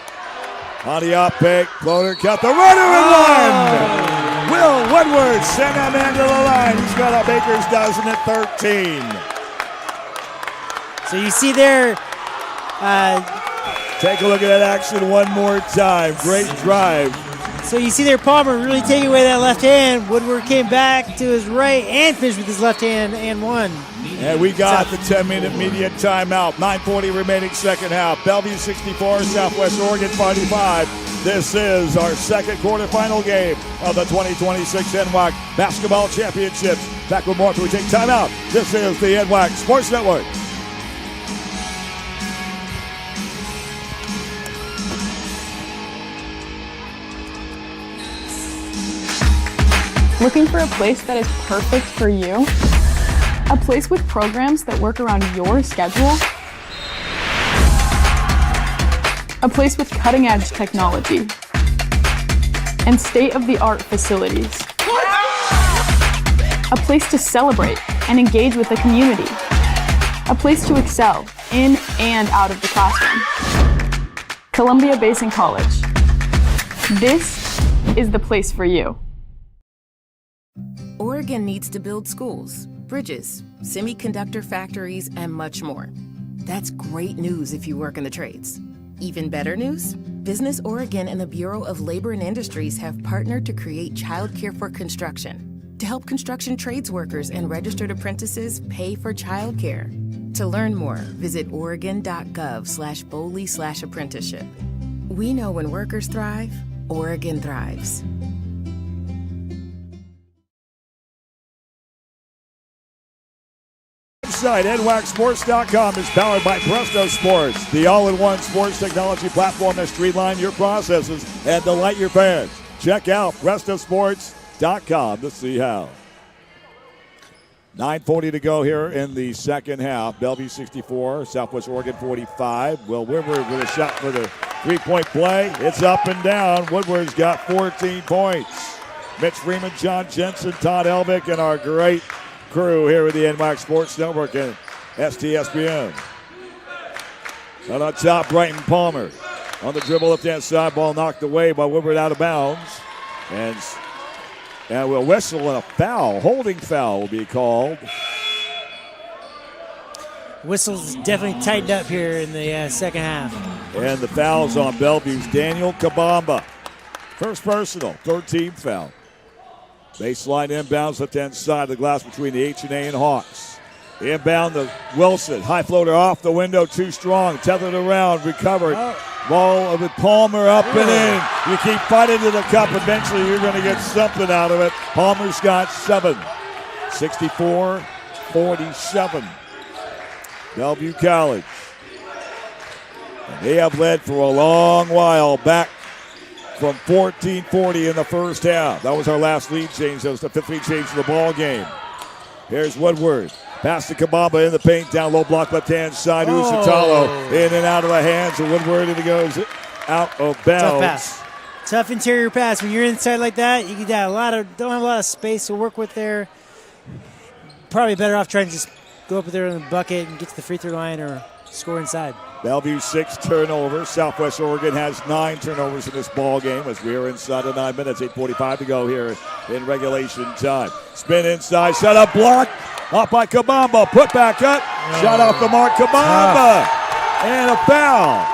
On the up pick, floater cut, the runner and one! Will Woodward send that man to the line. He's got a baker's dozen at 13. So you see there. Take a look at that action one more time. Great drive. So you see there Palmer really taking away that left hand. Woodward came back to his right and finished with his left hand and won. And we got the 10-minute media timeout. 9:40 remaining second half. Bellevue 64, Southwest Oregon 45. This is our second quarterfinal game of the 2026 NWAC Basketball Championships. Back with more after we take timeout. This is the NWAC Sports Network. Looking for a place that is perfect for you? A place with programs that work around your schedule? A place with cutting-edge technology and state-of-the-art facilities. A place to celebrate and engage with the community. A place to excel in and out of the classroom. Columbia Basin College. This is the place for you. Oregon needs to build schools, bridges, semiconductor factories, and much more. That's great news if you work in the trades. Even better news? Business Oregon and the Bureau of Labor and Industries have partnered to create childcare for construction to help construction trades workers and registered apprentices pay for childcare. To learn more, visit oregon.gov/BOLI/apprenticeship. We know when workers thrive, Oregon thrives. Website NWACsports.com is powered by Presto Sports, the all-in-one sports technology platform that streamlines your processes and delight your fans. Check out PrestoSports.com to see how. 9:40 to go here in the second half. Bellevue 64, Southwest Oregon 45. Will Woodward with a shot for the three-point play. It's up and down. Woodward's got 14 points. Mitch Freeman, John Jensen, Todd Elvick, and our great crew here with the NWAC Sports Network and STSPN. And on top, Brighton Palmer. On the dribble, left-hand side, ball knocked away by Woodward out of bounds. And we'll whistle and a foul. Holding foul will be called. Whistle's definitely tightened up here in the second half. And the foul's on Bellevue's Daniel Kabamba. First personal, third team foul. Baseline inbounds, left-hand side of the glass between the H&A and Hawks. Inbound to Wilson. High floater off the window, too strong. Tethered around, recovered. Ball with Palmer up and in. You keep fighting to the cup. Eventually, you're going to get something out of it. Palmer's got 7. 64-47. Bellevue College. And they have led for a long while, back from 14-40 in the first half. That was our last lead change. That was the 5th lead change of the ball game. Here's Woodward. Pass to Kabamba in the paint, down low block left-hand side. Usatalo in and out of the hands of Woodward, and it goes out of bounds. Tough pass. Tough interior pass. When you're inside like that, you don't have a lot of space to work with there. Probably better off trying to just go up there in the bucket and get to the free throw line or score inside. Bellevue 6 turnovers. Southwest Oregon has 9 turnovers in this ball game as we are inside of 9 minutes. 8:45 to go here in regulation time. Spin inside, set up, block. Off by Kabamba, put back up. Shot off the mark, Kabamba. And a foul.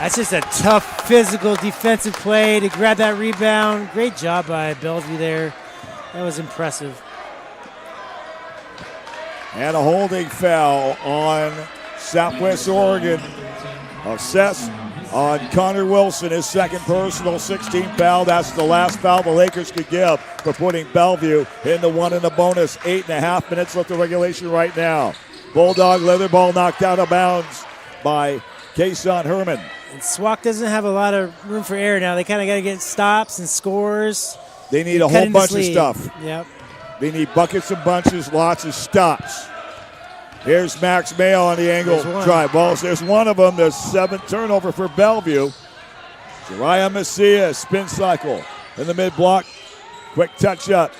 That's just a tough physical defensive play to grab that rebound. Great job by Bellevue there. That was impressive. And a holding foul on Southwest Oregon. Assessed on Connor Wilson, his second personal, 16 foul. That's the last foul the Lakers could give for putting Bellevue in the 1 and a bonus. 8.5 minutes left of regulation right now. Bulldog leather ball knocked out of bounds by Kason Herman. And SWAC doesn't have a lot of room for error now. They kind of got to get stops and scores. They need a whole bunch of stuff. Yep. They need buckets and bunches, lots of stops. Here's Max Mayo on the angle drive. Balls. There's one of them. There's 7th turnover for Bellevue. Jariah Macias, spin cycle in the mid block. Quick touch up.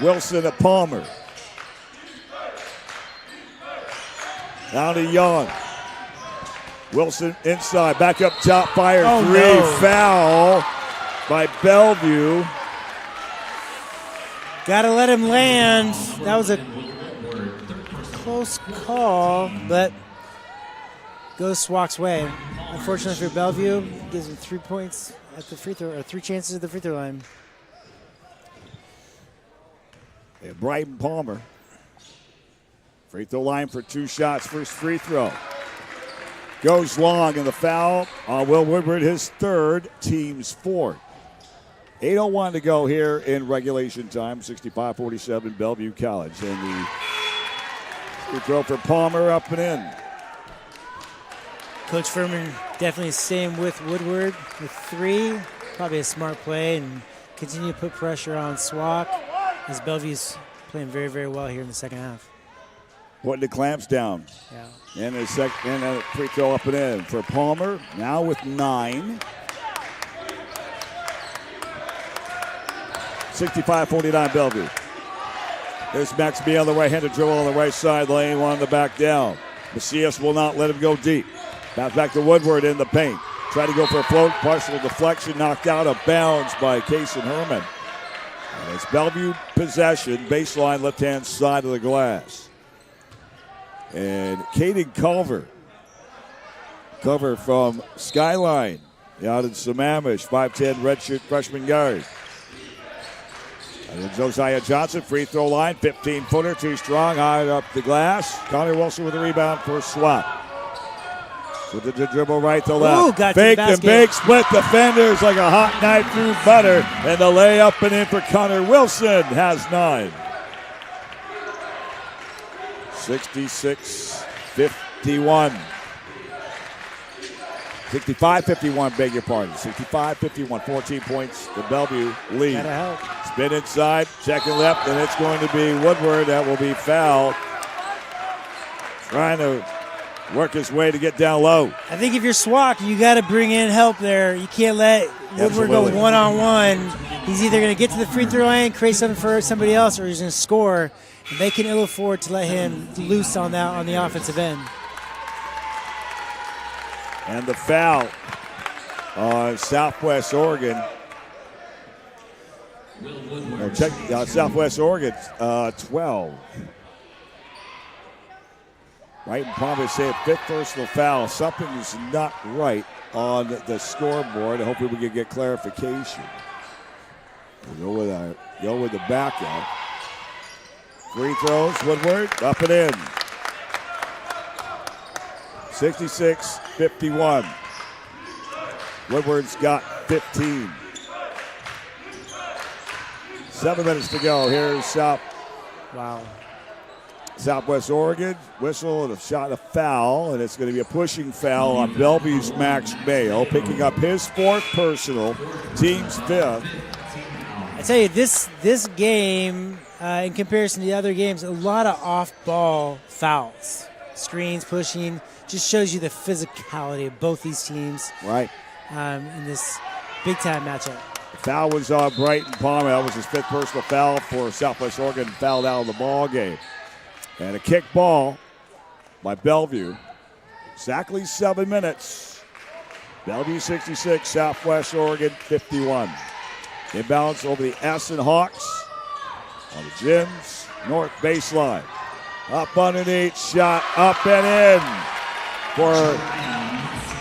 Wilson at Palmer. Down to Young. Wilson inside, back up top, fire 3. No. Foul by Bellevue. Got to let him land. That was a close call, but goes SWAC's way. Unfortunately for Bellevue, gives him 3 points at the free throw, or 3 chances at the free throw line. Yeah, Bryden Palmer. Free throw line for 2 shots. First free throw. Goes long, and the foul on Will Woodward, his 3rd, team's 4th. 8:01 to go here in regulation time. 65-47 Bellevue College. And the free throw for Palmer up and in. Coach Furman definitely staying with Woodward with 3. Probably a smart play and continue to put pressure on SWAC as Bellevue's playing very, very well here in the second half. Putting the clamps down. Yeah. And a free throw up and in for Palmer. Now with 9. 65-49 Bellevue. There's Max B on the right-handed dribble on the right side lane, wanting to back down. Macias will not let him go deep. Bounce back to Woodward in the paint. Try to go for a float, partial deflection, knocked out of bounds by Kason Herman. And it's Bellevue possession, baseline left-hand side of the glass. And Caden Culver from Skyline out in Sammamish, 5'10", redshirt freshman guard. And then Josiah Johnson, free throw line, 15-footer, too strong, high up the glass. Connor Wilson with the rebound for SWAC. With the dribble right to left. Ooh, got Fake to the and bake, split defenders like a hot knife through butter. And the layup and in for Connor Wilson has 9. 66-51. 65-51, beg your pardon. 65-51, 14 points. The Bellevue lead. Gotta help. Spin inside, checking left, and it's going to be Woodward. That will be fouled. Trying to work his way to get down low. I think if you're SWAC, you got to bring in help there. You can't let Woodward go one-on-one. He's either going to get to the free throw line, create something for somebody else, or he's going to score. And they can ill afford to let him loose on that on the offensive end. And the foul on Southwest Oregon. Southwest Oregon, 12. Right, and probably say a 5th personal foul. Something is not right on the scoreboard. Hopefully we can get clarification. We'll go with the backup. Free throws, Woodward, up and in. 66-51. Woodward's got 15. 7 minutes to go. Here's Southwest Oregon. Whistle and a shot and a foul, and it's going to be a pushing foul on Bellevue's Max Mayo, picking up his 4th personal, team's 5th. I tell you, this game, in comparison to the other games, a lot of off-ball fouls. Screens, pushing, just shows you the physicality of both these teams. Right. In this big-time matchup. The foul was on Brighton Palmer. That was his 5th personal foul for Southwest Oregon, fouled out of the ball game. And a kick ball by Bellevue. Exactly 7 minutes. Bellevue 66, Southwest Oregon 51. Inbounds over the Essen Hawks on the Gyms north baseline. Up underneath, shot up and in for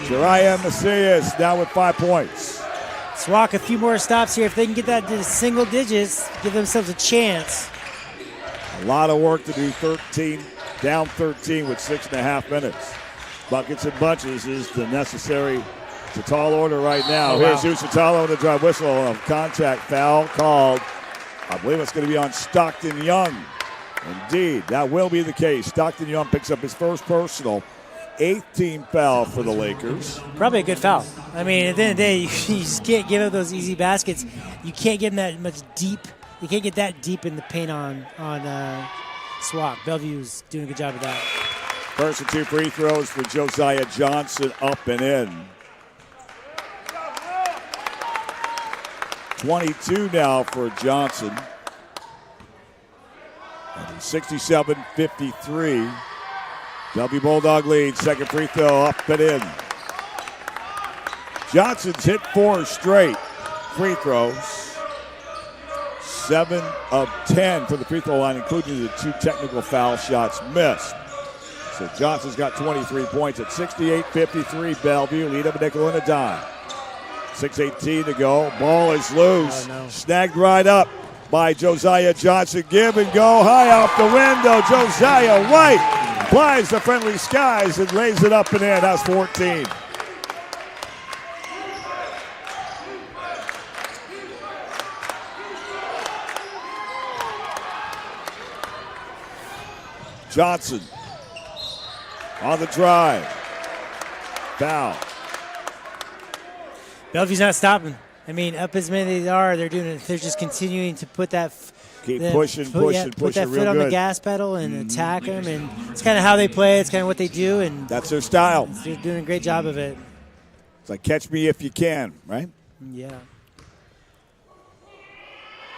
Jiraiya Macias, now with 5 points. SWAC a few more stops here. If they can get that to single digits, give themselves a chance. A lot of work to do, down 13 with 6.5 minutes. Buckets and bunches is the necessary to tall order right now. Here's Usitalo on the drive whistle. A contact foul called. I believe it's going to be on Stockton Young. Indeed, that will be the case. Stockton Young picks up his 1st personal, 8th team foul for the Lakers. Probably a good foul. I mean, at the end of the day, you just can't give up those easy baskets. You can't get them that much deep. You can't get that deep in the paint on SWAC. Bellevue's doing a good job of that. First and 2 free throws for Josiah Johnson, up and in. 22 now for Johnson. And 67-53. Bellevue Bulldog lead. 2nd free throw, up and in. Johnson's hit 4 straight free throws. 7 of 10 from the free throw line, including the 2 technical foul shots missed. So Johnson's got 23 points at 68-53. Bellevue lead up a nickel and a dime. 6:18 to go. Ball is loose. Snagged right up by Josiah Johnson. Give and go high off the window. Josiah White applies the friendly skies and lays it up and in. That's 14. Johnson on the drive. Foul. Bellevue's not stopping. I mean, up as many as they are, they're doing it. They're just continuing to put that pushing put that foot on the gas pedal and attack them. And it's kind of how they play. It's kind of what they do, and that's their style. They're doing a great job of it. It's like catch me if you can, right? Yeah.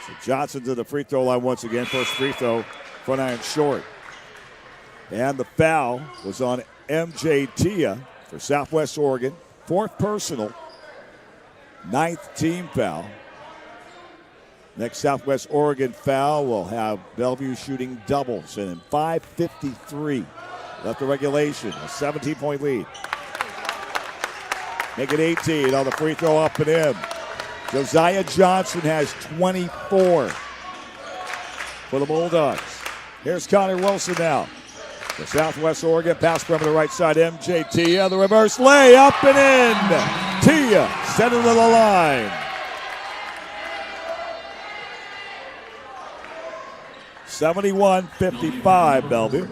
So Johnson to the free throw line once again. First free throw, front iron short. And the foul was on MJ Tia for Southwest Oregon. 4th personal, 9th team foul. Next Southwest Oregon foul will have Bellevue shooting doubles. And in 5:53 left the regulation, a 17-point lead. Make it 18 on the free throw, up and in. Josiah Johnson has 24 for the Bulldogs. Here's Connor Wilson now. For Southwest Oregon, pass perimeter right side, MJ Tia, the reverse lay, up and in. Tia, center to the line. 71-55, Bellevue.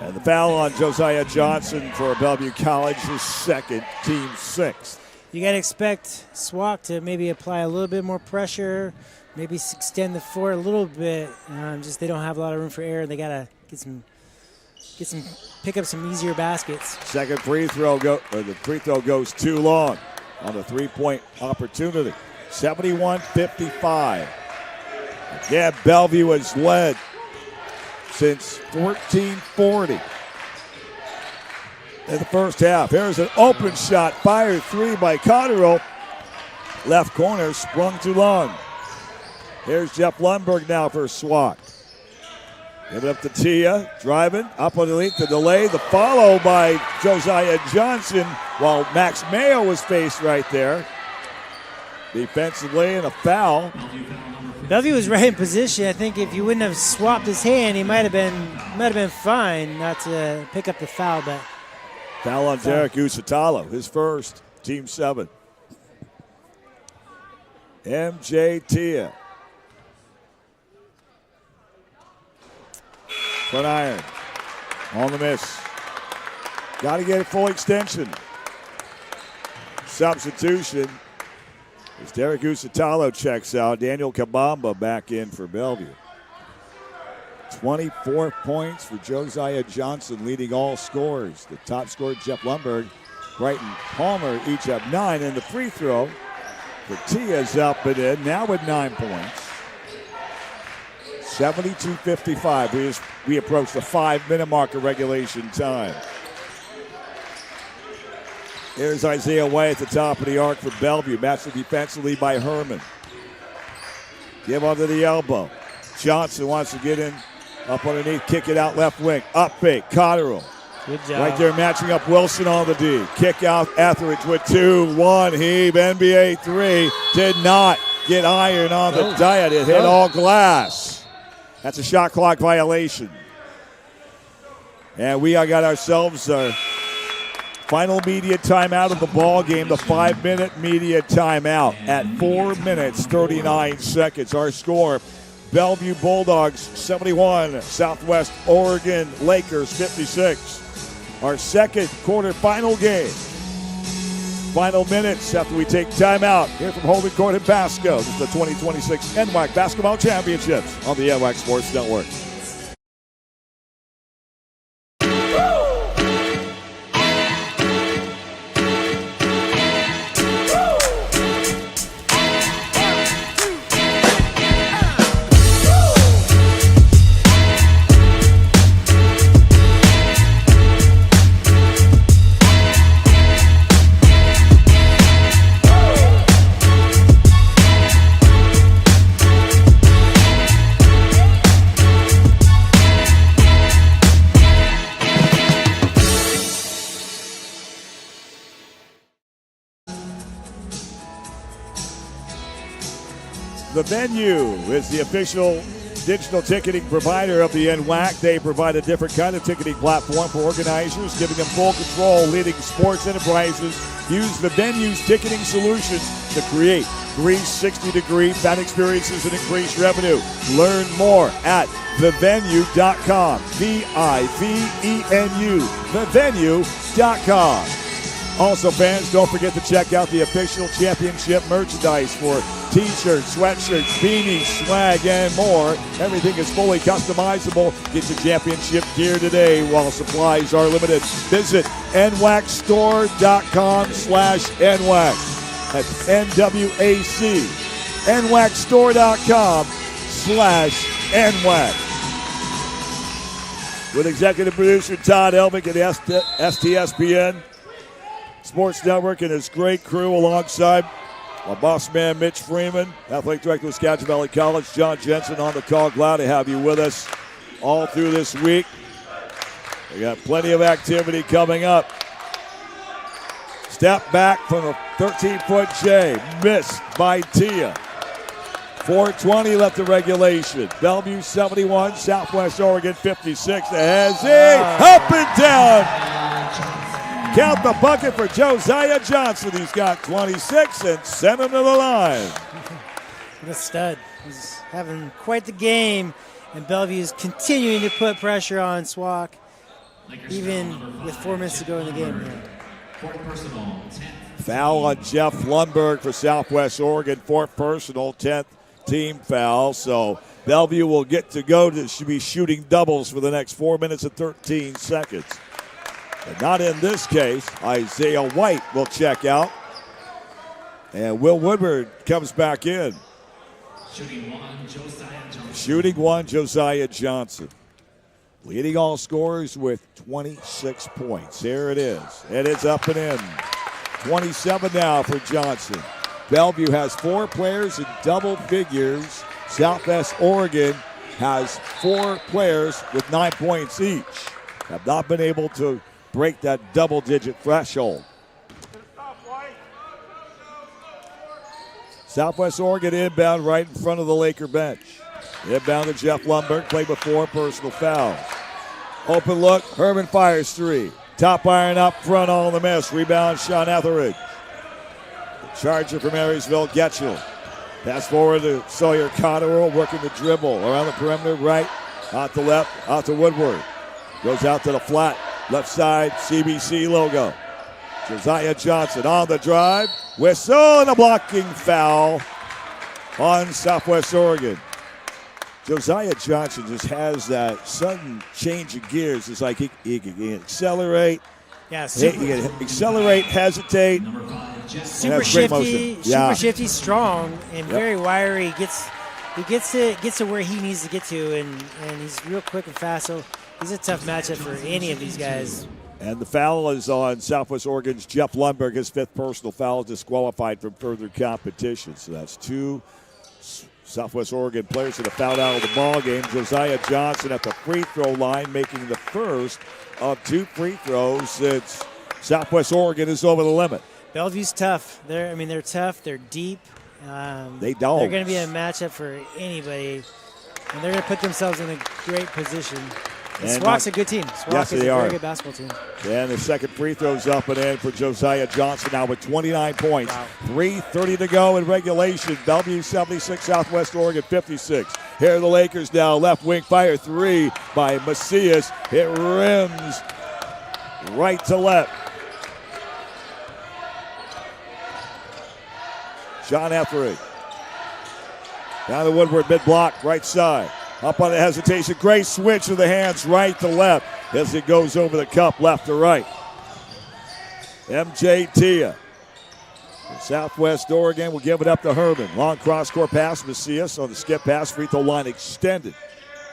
And the foul on Josiah Johnson for Bellevue College, his 2nd, team 6th. You got to expect SWAC to maybe apply a little bit more pressure, maybe extend the floor a little bit. Just they don't have a lot of room for error. They got to pick up some easier baskets. 2nd free throw the free throw goes too long on the 3-point opportunity. 71-55. Again, Bellevue has led since 1440 in the first half. Here's an open shot, fired 3 by Cotterill. Left corner, sprung too long. Here's Jeff Lundberg now for SWAC. Give it up to Tia, driving, up underneath the delay. The follow by Josiah Johnson while Max Mayo was faced right there. Defensively and a foul. Bellevue was right in position. I think if you wouldn't have swapped his hand, he might have been fine not to pick up the foul. But foul on Derek Usatalo, his first, team 7. MJ Tia. Front iron. On the miss. Got to get a full extension. Substitution. As Derek Usatalo checks out, Daniel Kabamba back in for Bellevue. 24 points for Josiah Johnson, leading all scorers. The top scorer, Jeff Lundberg, Brighton Palmer each have 9, and the free throw for Tia's up and in, now with 9 points. 72-55. We approach the 5-minute mark of regulation time. Here's Isaiah White at the top of the arc for Bellevue. Matched defensively by Herman. Give onto the elbow. Johnson wants to get in up underneath, kick it out left wing. Up fake, Cotterill. Good job. Right there matching up Wilson on the D. Kick out Etheridge with 2, 1 heave, NBA 3. Did not get iron on the diet. It hit all glass. That's a shot clock violation. And we got ourselves a final media timeout of the ball game, the 5-minute media timeout at 4 minutes, 39 seconds. Our score, Bellevue Bulldogs 71, Southwest Oregon Lakers 56. Our second quarter final game. Final minutes after we take timeout here from Holden Court in Pasco. This is the 2026 NWAC Basketball Championships on the NWAC Sports Network. The Venue is the official digital ticketing provider of the NWAC. They provide a different kind of ticketing platform for organizers, giving them full control. Leading sports enterprises use the Venue's ticketing solutions to create 360-degree fan experiences and increase revenue. Learn more at thevenue.com. VIVENU, thevenue.com. Also, fans, don't forget to check out the official championship merchandise for t-shirts, sweatshirts, beanies, swag, and more. Everything is fully customizable. Get your championship gear today while supplies are limited. Visit nwacstore.com/NWAC. That's NWAC. nwacstore.com/NWAC. With executive producer Todd Elvick and STSPN Sports Network and his great crew alongside my boss man Mitch Freeman, athletic director of Skagit Valley College, John Jensen on the call. Glad to have you with us all through this week. We got plenty of activity coming up. Step back from a 13-foot J, missed by Tia. 4:20 left in regulation. Bellevue 71, Southwest Oregon 56. As up and down. Count the bucket for Josiah Johnson. He's got 26 and sent him to the line. What a stud. He's having quite the game, and Bellevue is continuing to put pressure on SWAC, even with 4 minutes to go in the game. Foul on Jeff Lundberg for Southwest Oregon. 4th personal, 10th team foul. So Bellevue will get to go to be shooting doubles for the next 4 minutes and 13 seconds. But not in this case. Isaiah White will check out. And Will Woodward comes back in. Shooting one, Josiah Johnson. Leading all scorers with 26 points. Here it is. And it's up and in. 27 now for Johnson. Bellevue has 4 players in double figures. Southwest Oregon has 4 players with 9 points each. Have not been able to break that double-digit threshold. Southwest Oregon inbound right in front of the Laker bench. Inbound to Jeff Lundberg, played with 4 personal fouls. Open look, Herman fires 3. Top iron up front, all in the miss. Rebound, Sean Etheridge. Charger from Marysville, Getchell. Pass forward to Sawyer Cotterill, working the dribble. Around the perimeter, right, out to left, out to Woodward. Goes out to the flat, left side, CBC logo. Josiah Johnson on the drive. Whistle and a blocking foul on Southwest Oregon. Josiah Johnson just has that sudden change of gears. It's like he can accelerate. Yeah, he can accelerate, hesitate. Super shifty, strong, and very wiry. He gets to where he needs to get to, and he's real quick and fast. So he's a tough matchup for any of these guys. And the foul is on Southwest Oregon's Jeff Lundberg. His 5th personal foul, disqualified from further competition. So that's 2 Southwest Oregon players that have fouled out of the ball game. Josiah Johnson at the free throw line, making the first of 2 free throws since Southwest Oregon is over the limit. Bellevue's tough. They're tough. They're deep. They don't. They're going to be a matchup for anybody, and they're going to put themselves in a great position. SWAC's a good team. SWAC is a very good basketball team. And the second free throw's up and in for Josiah Johnson now with 29 points. Wow. 3:30 to go in regulation. Bellevue 76, Southwest Oregon 56. Here are the Lakers now. Left wing fire 3 by Macias. It rims right to left. Sean Etheridge. Down to Woodward, mid-block, right side. Up on the hesitation. Great switch of the hands right to left as it goes over the cup left to right. MJ Tia. Southwest Oregon will give it up to Herman. Long cross-court pass. Macias on the skip pass. Free throw line extended.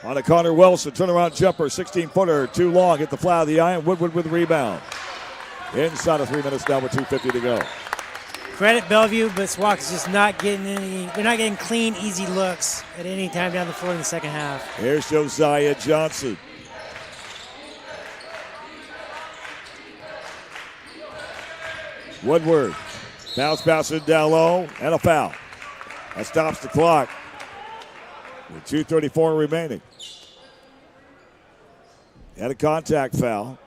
On to Connor Wilson. Turnaround jumper. 16-footer. Too long. Hit the flat of the iron. Woodward with the rebound. Inside of 3 minutes now with 2:50 to go. Credit Bellevue, but SWAC is just not getting any. They're not getting clean, easy looks at any time down the floor in the second half. Here's Josiah Johnson. Woodward. Bounce passing down low and a foul. That stops the clock with 2:34 remaining. And a contact foul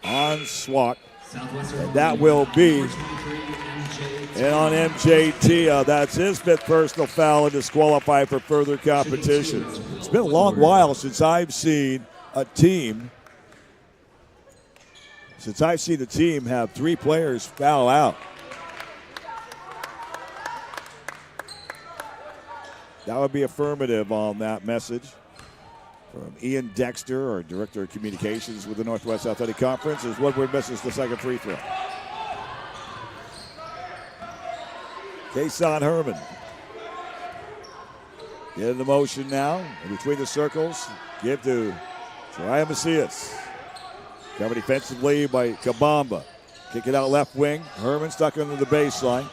on SWAC. And that will be and on MJT. That's his 5th personal foul and disqualified for further competition. It's been a long while since I've seen a team have 3 players foul out. That would be affirmative on that message from Ian Dexter, our Director of Communications with the Northwest Athletic Conference, as Woodward misses the second free throw. Kason Herman. Get into motion now. In between the circles. Give to Jariah Macias. Covered defensively by Kabamba. Kick it out left wing. Herman stuck under the baseline.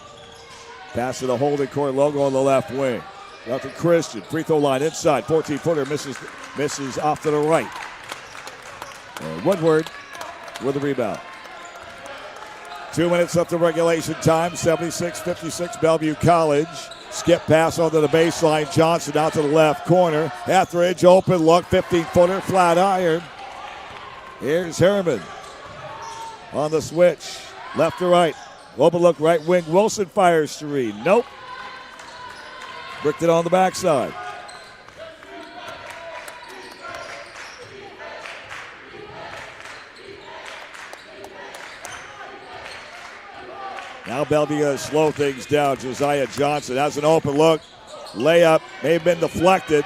Pass to the holding court logo on the left wing. Out to Christian. Free throw line inside. 14-footer misses off to the right. And Woodward with the rebound. 2 minutes left of regulation time. 76-56 Bellevue College. Skip pass onto the baseline. Johnson out to the left corner. Etheridge open look. 15-footer flat iron. Here's Herman on the switch. Left to right. Open look right wing. Wilson fires 3. Nope. Bricked it on the backside. Now Bellevue going to slow things down. Josiah Johnson has an open look. Layup may have been deflected.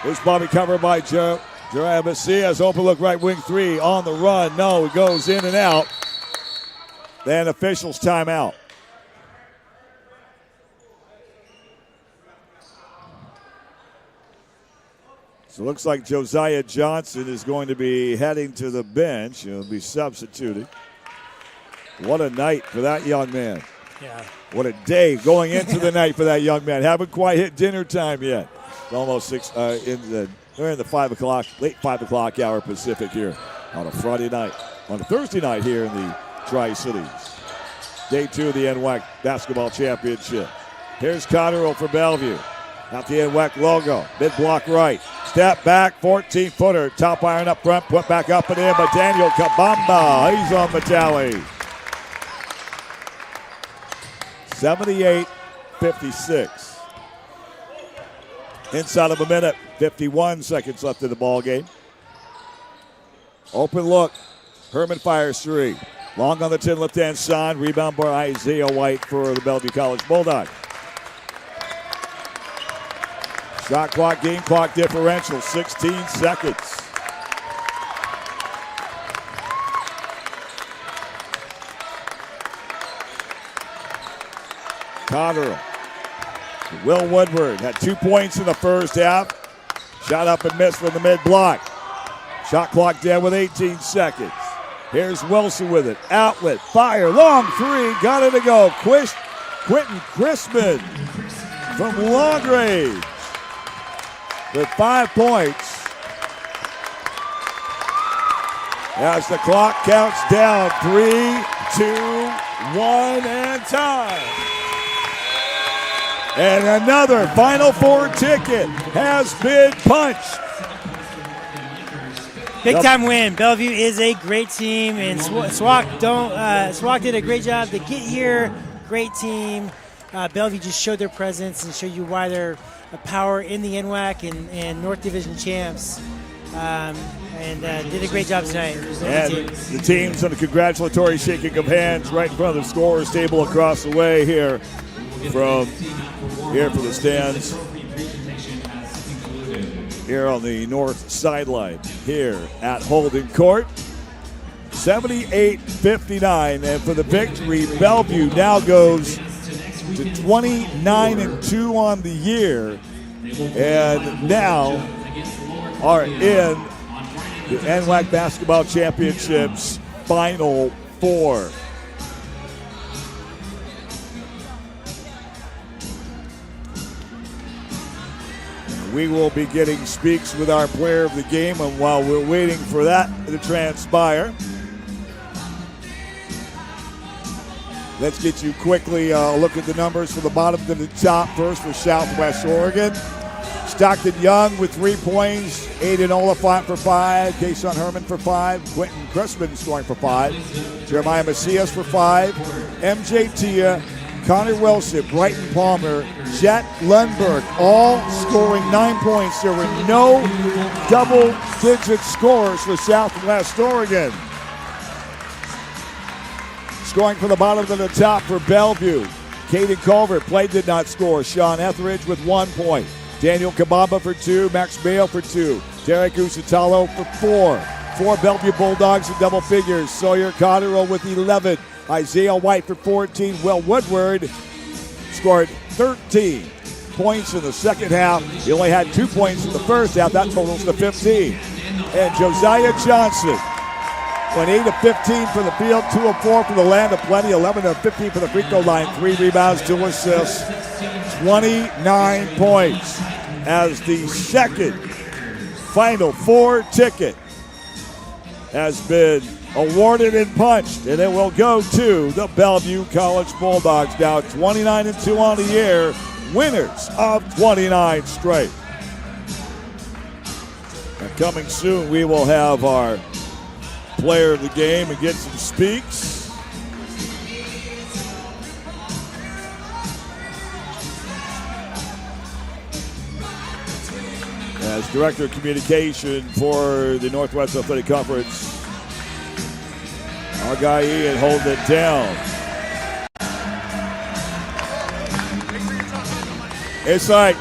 Loose ball covered by Jariah Macias. Open look right wing 3 on the run. No, it goes in and out. Then officials timeout. So it looks like Josiah Johnson is going to be heading to the bench. He'll be substituted. What a night for that young man. Yeah. What a day going into the night for that young man. Haven't quite hit dinner time yet. It's almost 6 they're in the 5 o'clock, late 5 o'clock hour Pacific here on a Friday night. On a Thursday night here in the Tri-Cities. Day 2 of the NWAC Basketball Championship. Here's Cotterill for Bellevue. Out the NWAC logo. Mid-block right. Step back, 14-footer. Top iron up front, put back up and in, but Daniel Kabamba, he's on the tally. 78-56. Inside of a minute, 51 seconds left in the ball game. Open look. Herman fires three. Long on the 10 left-hand side. Rebound by Isaiah White for the Bellevue College Bulldogs. Shot clock, game clock differential, 16 seconds. Cotterill. Will Woodward had 2 points in the first half. Shot up and missed from the mid-block. Shot clock down with 18 seconds. Here's Wilson with it. Outlet, fire, long three, got it to go. Quentin Crispin from long range with 5 points. As the clock counts down, 3, 2, 1, and time. And another Final Four ticket has been punched. Big time win. Bellevue is a great team, and SWAC did a great job to get here. Great team. Bellevue just showed their presence and showed you why they're a power in the NWAC and North Division champs. And did a great job tonight. And the team's on a congratulatory shaking of hands right in front of the scorer's table across the way here from the stands. Here on the north sideline here at Holden Court. 78-59, and for the victory, Bellevue now goes to 29-2 on the year, and now are in the NWAC Basketball Championships Final Four. We will be getting speaks with our player of the game, and while we're waiting for that to transpire, let's get you quickly a look at the numbers from the bottom to the top. First for Southwest Oregon. Stockton Young with 3 points. Aiden Oliphant for 5. Kason Herman for 5. Quentin Crispin scoring for 5. Jeremiah Macias for 5. MJ Tia, Connor Wilson, Brighton Palmer, Jet Lundberg, all scoring 9 points. There were no double-digit scores for Southwest Oregon. Scoring from the bottom to the top for Bellevue. Caden Culver, play did not score. Sean Etheridge with 1 point. Daniel Kabamba for 2. Max Bale for 2. Derek Usitalo for 4. 4 Bellevue Bulldogs in double figures. Sawyer Cotterill with 11. Isaiah White for 14. Will Woodward scored 13 points in the second half. He only had 2 points in the first half. That totals to 15. And Josiah Johnson went 8 of 15 from the field, 2 of 4 from the land of plenty, 11 of 15 from the free throw line, 3 rebounds, 2 assists, 29 points as the second Final Four ticket has been awarded and punched, and it will go to the Bellevue College Bulldogs, now 29-2 on the year, winners of 29 straight. And coming soon, we will have our player of the game and get some speaks. As Director of Communication for the Northwest Athletic Conference, our guy Ian holding it down. It's like,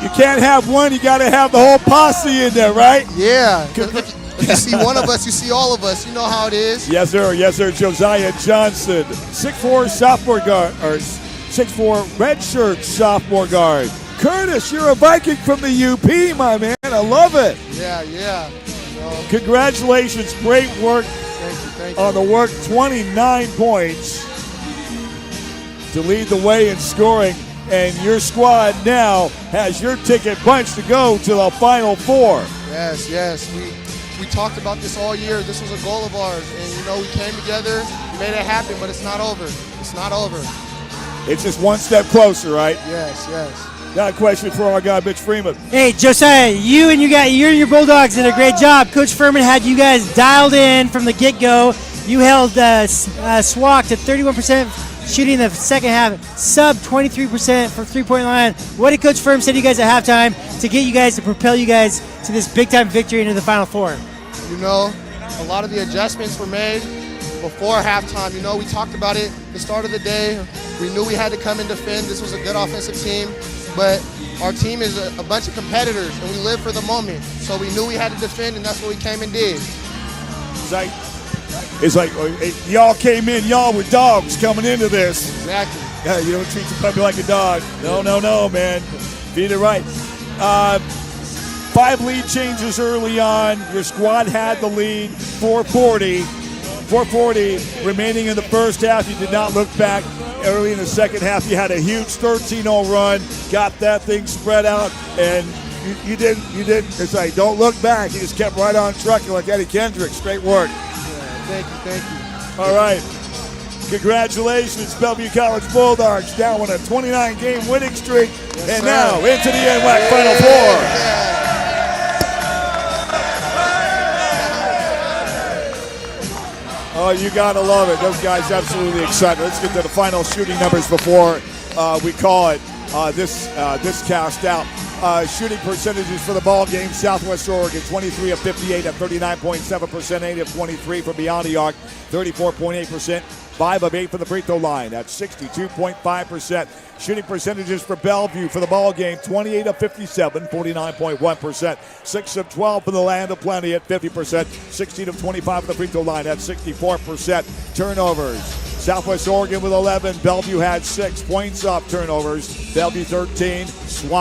you can't have one, you got to have the whole posse in there, right? Yeah. If you see one of us, you see all of us. You know how it is. Yes, sir. Yes, sir. Josiah Johnson, 6'4" sophomore guard, or 6'4" redshirt sophomore guard. Curtis, you're a Viking from the UP, my man. I love it. Yeah. Congratulations. Great work. Thank you. On the work, 29 points to lead the way in scoring. And your squad now has your ticket punched to go to the Final Four. Yes. We talked about this all year. This was a goal of ours. And, we came together. We made it happen, but it's not over. It's not over. It's just one step closer, right? Yes, yes. Got a question for our guy, Mitch Freeman. Hey, Josiah, you and your Bulldogs did a great job. Coach Furman had you guys dialed in from the get-go. You held SWAC to 31% shooting in the second half, sub 23% for three-point line. What did Coach Furman say to you guys at halftime to get you guys, to propel you guys to this big-time victory into the Final Four? You know, a lot of the adjustments were made before halftime. You know, we talked about it the start of the day. We knew we had to come and defend. This was a good offensive team. But our team is a bunch of competitors, and we live for the moment. So we knew we had to defend, and that's what we came and did. It's like y'all came in, y'all were dogs coming into this. Exactly. Yeah, you don't treat your puppy like a dog. No, man. Beat it right. 5 lead changes early on. Your squad had the lead, 4:40 remaining in the first half. You did not look back. Early in the second half, you had a huge 13-0 run, got that thing spread out, and you didn't. It's like, don't look back. You just kept right on trucking like Eddie Kendricks. Great work. Yeah, thank you. All right. Congratulations, Bellevue College Bulldogs, down on a 29-game winning streak, and now into the NWAC Final Four. Oh, you gotta love it. Those guys absolutely excited. Let's get to the final shooting numbers before we call it this cast out. Shooting percentages for the ball game: Southwest Oregon 23 of 58 at 39.7%, 8 of 23 from beyond the arc, 34.8%, 5 of 8 from the free throw line. That's 62.5%. Shooting percentages for Bellevue for the ball game: 28 of 57, 49.1%, 6 of 12 from the Land of Plenty at 50%, 16 of 25 from the free throw line at 64%. Turnovers: Southwest Oregon with 11, Bellevue had 6 points off turnovers, Bellevue 13.